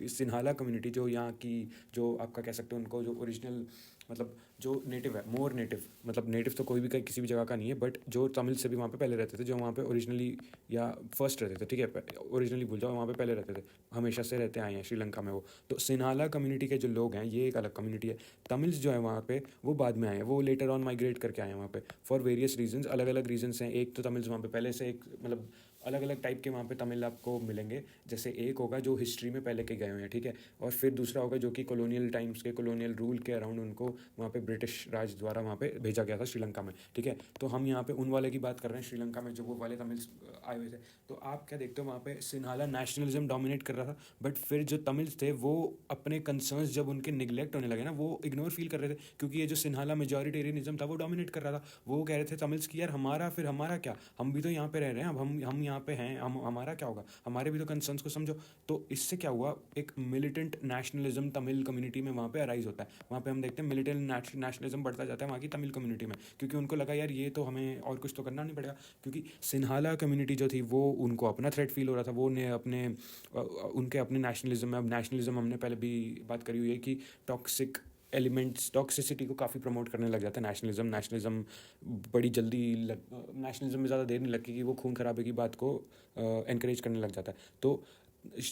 सिन्हाला कम्युनिटी, जो यहाँ की, जो आपका कह सकते हो उनको, जो ओरिजिनल मतलब जो नेटिव है, मोर नेटिव, मतलब नेटिव तो कोई भी किसी भी जगह का नहीं है, बट जो तमिल से भी वहाँ पे पहले रहते थे, जो वहाँ पे ओरिजिनली या फर्स्ट रहते थे, ठीक है, ओरिजिनली भूल जाओ, वहाँ पे पहले रहते थे, हमेशा से रहते आए हैं श्रीलंका में वो। तो सिन्हाला कम्युनिटी के जो लोग हैं, ये एक अलग कम्युनिटी है। तमिल्स जो है वहाँ पे, वो बाद में आए हैं, वो लेटर ऑन माइग्रेट करके आए हैं वहाँ पे फॉर वेरियस रीजंस, अलग अलग रीजंस हैं। एक तो तमिल्स वहाँ पे पहले से, एक मतलब अलग अलग टाइप के वहाँ पे तमिल आपको मिलेंगे। जैसे एक होगा जो हिस्ट्री में पहले के गए हुए हैं, ठीक है, और फिर दूसरा होगा जो कि कॉलोनियल टाइम्स के, कॉलोनियल रूल के अराउंड उनको वहाँ पे ब्रिटिश राज द्वारा वहाँ पे भेजा गया था श्रीलंका में, ठीक है। तो हम यहाँ पे उन वाले की बात कर रहे हैं श्रीलंका में, जो वो वाले तमिल्स आए हुए थे। तो आप क्या देखते हो, वहाँ पे सिन्हाला नेशनलिज्म डोमिनेट कर रहा था, बट फिर जो तमिल्स थे वो अपने कंसर्न्स जब उनके निगलेक्ट होने लगे ना, वो इग्नोर फील कर रहे थे, क्योंकि ये जो सिन्हाला मेजॉरिटेरियनिज्म था वो डोमिनेट कर रहा था। वो कह रहे थे तमिल्स की, यार हमारा क्या, हम भी तो यहाँ पे रह रहे हैं, अब हम यहाँ पे हैं, हमारा क्या होगा, हमारे भी तो कंसर्न्स को समझो। तो इससे क्या हुआ, एक मिलिटेंट नेशनलिज्म तमिल कम्युनिटी में वहाँ पे अराइज होता है। वहाँ पे हम देखते हैं मिलिटेंट नेशनलिज्म बढ़ता जाता है वहाँ की तमिल कम्युनिटी में, क्योंकि उनको लगा यार ये तो हमें और कुछ तो करना नहीं पड़ेगा, क्योंकि सिन्हाला कम्युनिटी जो थी वो, उनको अपना थ्रेट फील हो रहा था, वो ने उनके अपने नेशनलिज्म में, अब नेशनलिज्म हमने पहले भी बात करी हुई है कि टॉक्सिक एलिमेंट्स टॉक्सिसिटी को काफ़ी प्रमोट करने लग जाता है नेशनलिज्म बड़ी जल्दी नेशनलिज्म में ज़्यादा देर नहीं लगती कि वो खून खराबे की बात को एनकरेज करने लग जाता है। तो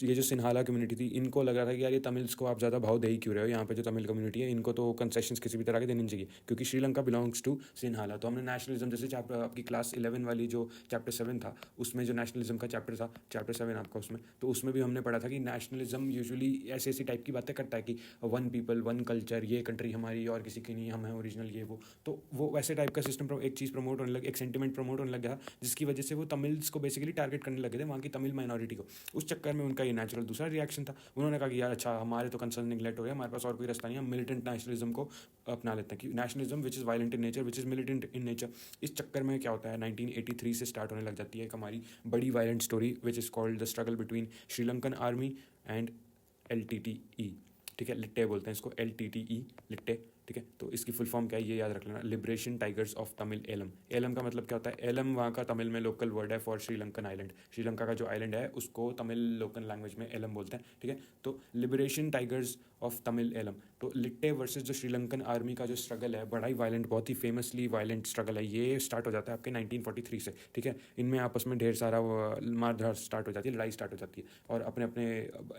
ये जो सिन्हाला कम्युनिटी थी, इनको लग रहा था कि यार ये तमिल्स को आप ज़्यादा भाव दे ही क्यों रहे हो, यहाँ पे जो तमिल कम्युनिटी है इनको तो कंसेशंस किसी भी तरह के देने चाहिए, क्योंकि श्रीलंका बिलोंग्स टू सिन्हाला। तो हमने नेशनलिज्म जैसे चैप्टर आपकी क्लास 11 वाली जो चैप्टर 7 था, उसमें जो नेशनलिज्म का चैप्टर था, चैप्टर 7 आपका उसमें, तो उसमें भी हमने पढ़ा था कि नेशनलिज्म यूजुअली ऐसी ऐसी टाइप की बातें करता है कि वन पीपल वन कल्चर, ये कंट्री हमारी और किसी की नहीं, हम हैं ओरिजिनल, ये वो। तो वो वैसे टाइप का सिस्टम एक चीज़ प्रमोट होने लग, एक सेंटिमेंट प्रमोट होने लग गया, जिसकी वजह से वो तमिल्स को बेसिकली टारगेट करने लगे थे, वहाँ की तमिल माइनॉरिटी को। उस चक्कर में उनका ये नेचुरल दूसरा रिएक्शन था। उन्होंने कहा कि यार अच्छा, हमारे तो कंसर्न निगलेक्ट हो गया, हमारे पास और कोई रास्ता नहीं, हम मिलिटेंट नेशनलिज्म को अपना लेते हैं, कि nationalism which is violent in nature, which is militant in nature. इस चक्कर में क्या होता है, 1983 से स्टार्ट होने लग जाती है एक हमारी बड़ी violent story, which is called the struggle between Sri Lankan army and LTTE। ठीक है, लिट्टे बोलते हैं इसको, LTTE, लिट्टे। ठीक है, तो इसकी फुल फॉर्म क्या है ये याद रख लेना, Liberation Tigers of Tamil Eelam. Eelam का मतलब क्या होता है, एलम वहाँ का तमिल में लोकल वर्ड है फॉर श्रीलंकन आइलैंड। श्रीलंका का जो आइलैंड है उसको तमिल लोकल लैंग्वेज में एलम बोलते हैं। ठीक है, तो Liberation Tigers of Tamil Eelam. तो लिट्टे वर्सेस जो श्रीलंकन आर्मी का जो स्ट्रगल है, बड़ा ही वायलेंट, बहुत ही फेमसली वायलेंट स्ट्रगल है, ये स्टार्ट हो जाता है आपके 1943 से। ठीक है, इनमें आपस में ढेर सारा मारधाड़ स्टार्ट हो जाती है, लड़ाई स्टार्ट हो जाती है, और अपने अपने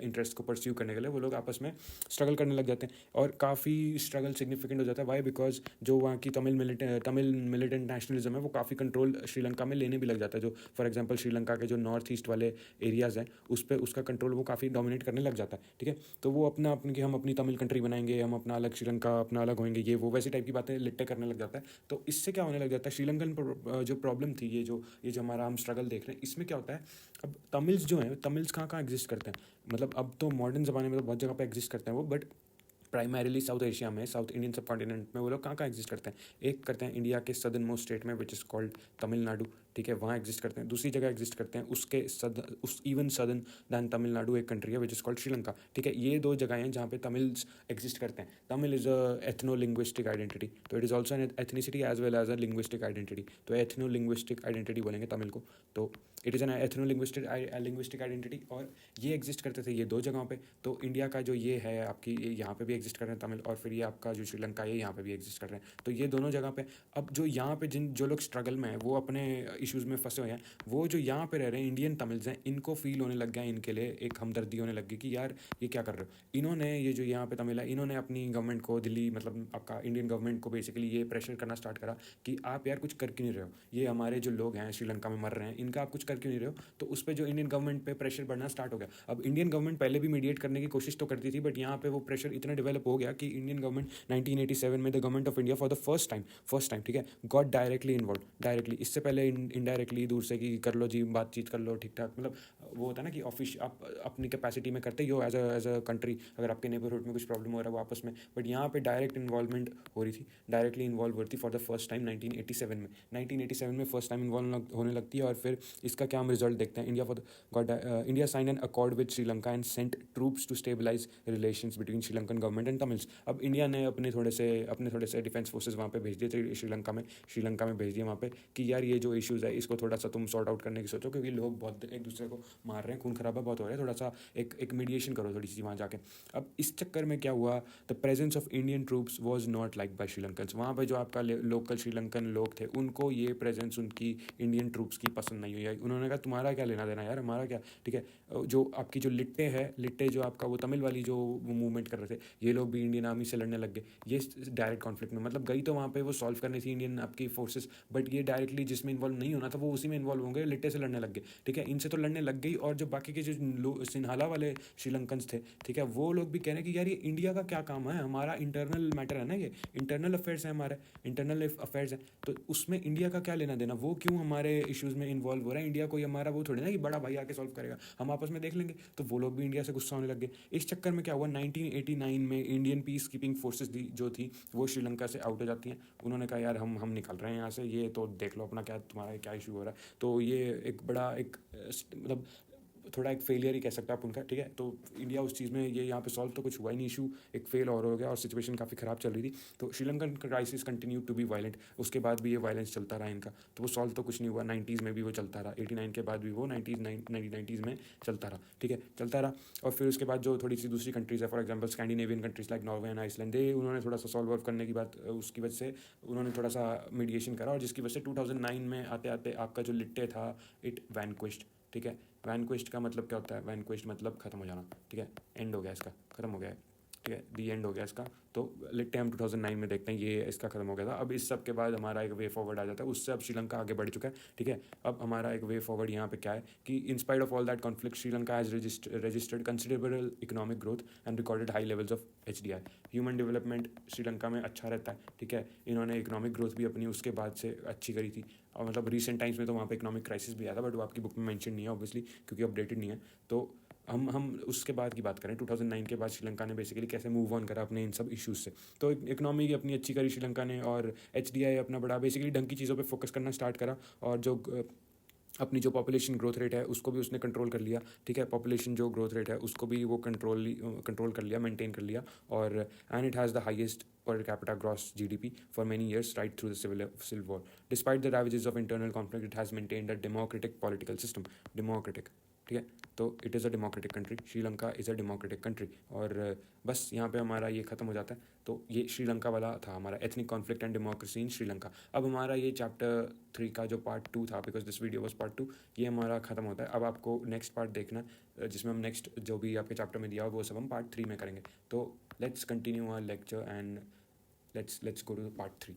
इंटरेस्ट को परस्यू करने के लिए वो लोग आपस में स्ट्रगल करने लग जाते हैं। और काफ़ी स्ट्रगल सिग्निफिकेंट हो जाता है, वाई, बिकॉज जो वहाँ की तमिल मिलिटेंट नेशनलिज्म है वो काफ़ी कंट्रोल श्रीलंका में लेने भी लग जाता है। जो फॉर एग्जांपल श्रीलंका के जो नॉर्थ ईस्ट वाले एरियाज़ हैं उस पर उसका कंट्रोल वो काफ़ी डोमिनेट करने लग जाता है। ठीक है, तो वो अपना अपनी कि हम अपनी तमिल कंट्री बनाएंगे, हम अपना अलग, श्रीलंका अपना अलग होंगे, ये वो वैसी टाइप की बातें लिट्टे करने लग जाता है। तो इससे क्या होने लग जाता है, श्रीलंकन जो प्रॉब्लम थी, ये जो हमारा हम स्ट्रगल देख रहे हैं, इसमें क्या होता है, अब तमिल्स जो हैं, तमिल्स कहाँ कहाँ एग्जिस्ट करते हैं, मतलब अब तो मॉडर्न ज़माने में तो बहुत जगह पे एग्जिस्ट करते हैं वो, बट प्राइमरीली साउथ एशिया में, साउथ इंडियन सब कॉन्टिनेंट में वो लोग कहाँ कहाँ एग्जिस्ट करते हैं। एक करते हैं इंडिया के सदर्न मोस्ट स्टेट में, विच इज़ कॉल्ड तमिलनाडु। ठीक है, वहाँ एग्जिस्ट करते हैं। दूसरी जगह एग्जिस्ट करते हैं उसके उस इवन सदर्न दैन तमिलनाडु एक कंट्री है विच इज़ कॉल्ड श्रीलंका। ठीक है, ये दो जगह हैं जहाँ पे तमिल्स एग्जिस्ट करते हैं। Tamil is a ethno linguistic identity, तो it is also an ethnicity as well as a linguistic identity. तो एथनो लिंग्विस्टिक आइडेंटिटी बोलेंगे तमिल को, तो it is an ethno linguistic identity. और ये एग्जिस्ट करते थे ये दो जगहों पे। तो इंडिया का जो ये है आपकी, ये यहाँ पे भी एग्जिस्ट कर रहे हैं तमिल, और फिर ये आपका जो श्रीलंका है यहाँ पे भी एग्जिस्ट कर रहे हैं। तो ये दोनों जगह पे अब जो यहाँ पे जो लोग स्ट्रगल में हैं वो अपने इश्यूज़ में फंसे हुए हैं, वो जो यहाँ पे रह रहे हैं इंडियन तमिल्स हैं, इनको फील होने लग गया, इनके लिए एक हमदर्दी होने लग गई कि यार ये क्या कर रहे हो। इन्होंने, ये जो यहाँ पे तमिल है, इन्होंने अपनी गवर्नमेंट को, दिल्ली मतलब आपका इंडियन गवर्नमेंट को बेसिकली ये प्रेशर करना स्टार्ट करा कि आप यार कुछ कर क्यों नहीं रहे हो, ये हमारे जो लोग हैं श्रीलंका में मर रहे हैं, इनका आप कुछ कर क्यों नहीं रहे हो। तो उस पर जो इंडियन गवर्नमेंट पे प्रेशर बढ़ना स्टार्ट हो गया। अब इंडियन गवर्नमेंट पहले भी मीडिएट करने की कोशिश तो करती थी, बट यहाँ पे वो प्रेशर इतना डेवलप हो गया कि इंडियन गवर्नमेंट 1987 में the government of India for the first time, ठीक है, गॉट डायरेक्टली इन्वॉल्व। डायरेक्टली, इससे पहले इनडायरेक्टली दूर से कि कर लो जी, बातचीत कर लो ठीक ठाक, मतलब वो होता है ना कि ऑफिस आप अपनी कैपेसिटी में करते ही हो एज अ कंट्री, अगर आपके नेबरहुड में कुछ प्रॉब्लम हो रहा है वो आपस में, बट यहाँ पे डायरेक्ट इन्वॉल्वमेंट हो रही थी, डायरेक्टली इन्वॉल्व हो रही थी फॉर द फर्स्ट टाइम 1987 में फर्स्ट टाइम इन्वॉल्व होने लगती है। और फिर इसका क्या हम रिजल्ट देखते हैं, India sign an accord with Sri Lanka and sent troops to stabilise relations between Sri Lankan government and Tamils. अब इंडिया ने अपने थोड़े से डिफेंस फोर्सेज वहाँ पे भेज दिए थे श्रीलंका में भेज दिए वहाँ पे कि यार ये जो इश्यूज़ है इसको थोड़ा सा तुम सॉर्ट आउट करने की सोचो, क्योंकि लोग बहुत एक दूसरे को मार रहे हैं, खून खराबा बहुत हो रहा है, थोड़ा सा एक मीडिएशन करो थोड़ी सी वहाँ जाके। अब इस चक्कर में क्या हुआ, the presence of Indian troops was not like by Sri Lankans. वहाँ पर जो आपका लोकल श्रीलंकन लोग थे उनको ये प्रेजेंस उनकी इंडियन ट्रूप्स की पसंद नहीं हुई। उन्होंने कहा तुम्हारा क्या लेना देना यार, हमारा क्या। ठीक है, जो आपकी जो लिट्टे जो आपका वो तमिल वाली जो मूवमेंट कर रहे थे, ये लोग भी इंडियन आर्मी से लड़ने लग गए। ये डायरेक्ट कॉन्फ्लिक्ट में, मतलब गई तो वहाँ पे वो सॉल्व करनी थी इंडियन आपकी फोर्सेस, बट ये डायरेक्टली जिसमें इन्वॉल्व नहीं होना था वो उसी में इन्वॉल्व होंगे, लिट्टे से लड़ने लग गए। ठीक है, इनसे तो लड़ने लग गई, और जो बाकी के जो सिन्हाला वाले श्रीलंकन्स थे, ठीक है, वो लोग भी कह रहे हैं कि यार ये इंडिया का क्या काम है, हमारा इंटरनल मैटर है ना, ये इंटरनल अफेयर्स है, हमारे इंटरनल अफेयर्स है, तो उसमें इंडिया का क्या लेना देना, वो क्यों हमारे इश्यूज़ में इन्वॉल्व हो रहा है। इंडिया कोई हमारा वो थोड़ी ना कि बड़ा भाई आके सॉल्व करेगा, हम आपस में देख लेंगे। तो वो लोग भी इंडिया से गुस्सा होने लग गए। इस चक्कर में क्या हुआ, 1989 में इंडियन पीस कीपिंग फोर्सेज जो थी वो श्रीलंका से आउट हो जाती हैं। उन्होंने कहा यार हम निकल रहे हैं यहाँ से, ये तो देख लो अपना क्या तुम्हारा क्या इशू हो रहा है। तो ये एक बड़ा एक मतलब थोड़ा एक फेलियर ही कह सकते हैं आप उनका, ठीक है। तो इंडिया उस चीज़ में ये यहाँ पे सॉल्व तो कुछ हुआ ही नहीं, इशू एक फेल और हो गया और सिचुएशन काफ़ी ख़राब चल रही थी। तो Sri Lankan crisis continue to be violent, उसके बाद भी ये वायलेंस चलता रहा इनका, तो वो सॉल्व तो कुछ नहीं हुआ। 90s में भी वो चलता रहा, 89 के बाद भी वो 90s में चलता रहा, ठीक है, चलता रहा। और फिर उसके बाद जो थोड़ी सी दूसरी कंट्रीज़ है, for example Scandinavian countries like Norway and Iceland, they उन्होंने थोड़ा सा सॉल्व करने की बात, उसकी वजह से उन्होंने थोड़ा सा मीडिएशन करा, और जिसकी वजह से 2009 में आते आते आपका जो लिट्टे था इट वैनक्विश्ड, ठीक है। वैनक्विश्ड का मतलब क्या होता है? वैनक्विश्ड मतलब खत्म हो जाना, ठीक है, एंड हो गया इसका, खत्म हो गया है, ठीक है, दी एंड हो गया इसका। तो लिट्टे हम 2009 में देखते हैं ये इसका खत्म हो गया था। अब इस सब के बाद हमारा एक वे फॉरवर्ड आ जाता है, उससे अब श्रीलंका आगे बढ़ चुका है, ठीक है। अब हमारा एक वे फॉरवर्ड यहाँ पे क्या है कि in spite of all that conflict Sri Lanka has registered considerable economic growth and recorded high levels of HDI। Human development Sri Lanka में अच्छा रहता है, ठीक है। इन्होंने इकोनॉमिक ग्रोथ भी अपनी उसके बाद से अच्छी करी थी, और मतलब रिसेंट टाइम्स में तो वहाँ पे इकोनॉमिक क्राइसिस भी आया था, बट वो आपकी बुक में मेंशन नहीं है ऑब्वियसली, क्योंकि अपडेटेड नहीं है। तो हम उसके बाद की बात करें, 2009 के बाद श्रीलंका ने बेसिकली कैसे मूव ऑन करा अपने इन सब इश्यूज़ से। तो इकोनॉमी अपनी अच्छी करी श्रीलंका ने, और HDI अपना बड़ा बेसिकली ढंग की चीज़ों पे फोकस करना स्टार्ट करा, और जो अपनी जो पॉपुलेशन ग्रोथ रेट है उसको भी उसने कंट्रोल कर लिया, ठीक है। पॉपुलेशन जो ग्रोथ रेट है उसको भी वो कंट्रोल कर लिया, मेंटेन कर लिया, और and it has the highest per capita gross GDP for many years right through the civil war. Despite the ravages of internal conflict, it has maintained a democratic political system. Democratic, ठीक है। तो it is a democratic country, Sri Lanka is a democratic country. और बस यहाँ पे हमारा ये ख़त्म हो जाता है। तो ये श्रीलंका वाला था हमारा ethnic conflict and democracy in Sri Lanka. अब हमारा ये चैप्टर 3 का जो पार्ट 2 था, because this video was part 2, ये हमारा ख़त्म होता है। अब आपको नेक्स्ट पार्ट देखना, जिसमें हम नेक्स्ट जो भी आपके चैप्टर में दिया हो वो सब हम पार्ट 3 में करेंगे। तो let's continue our lecture and let's go to part 3.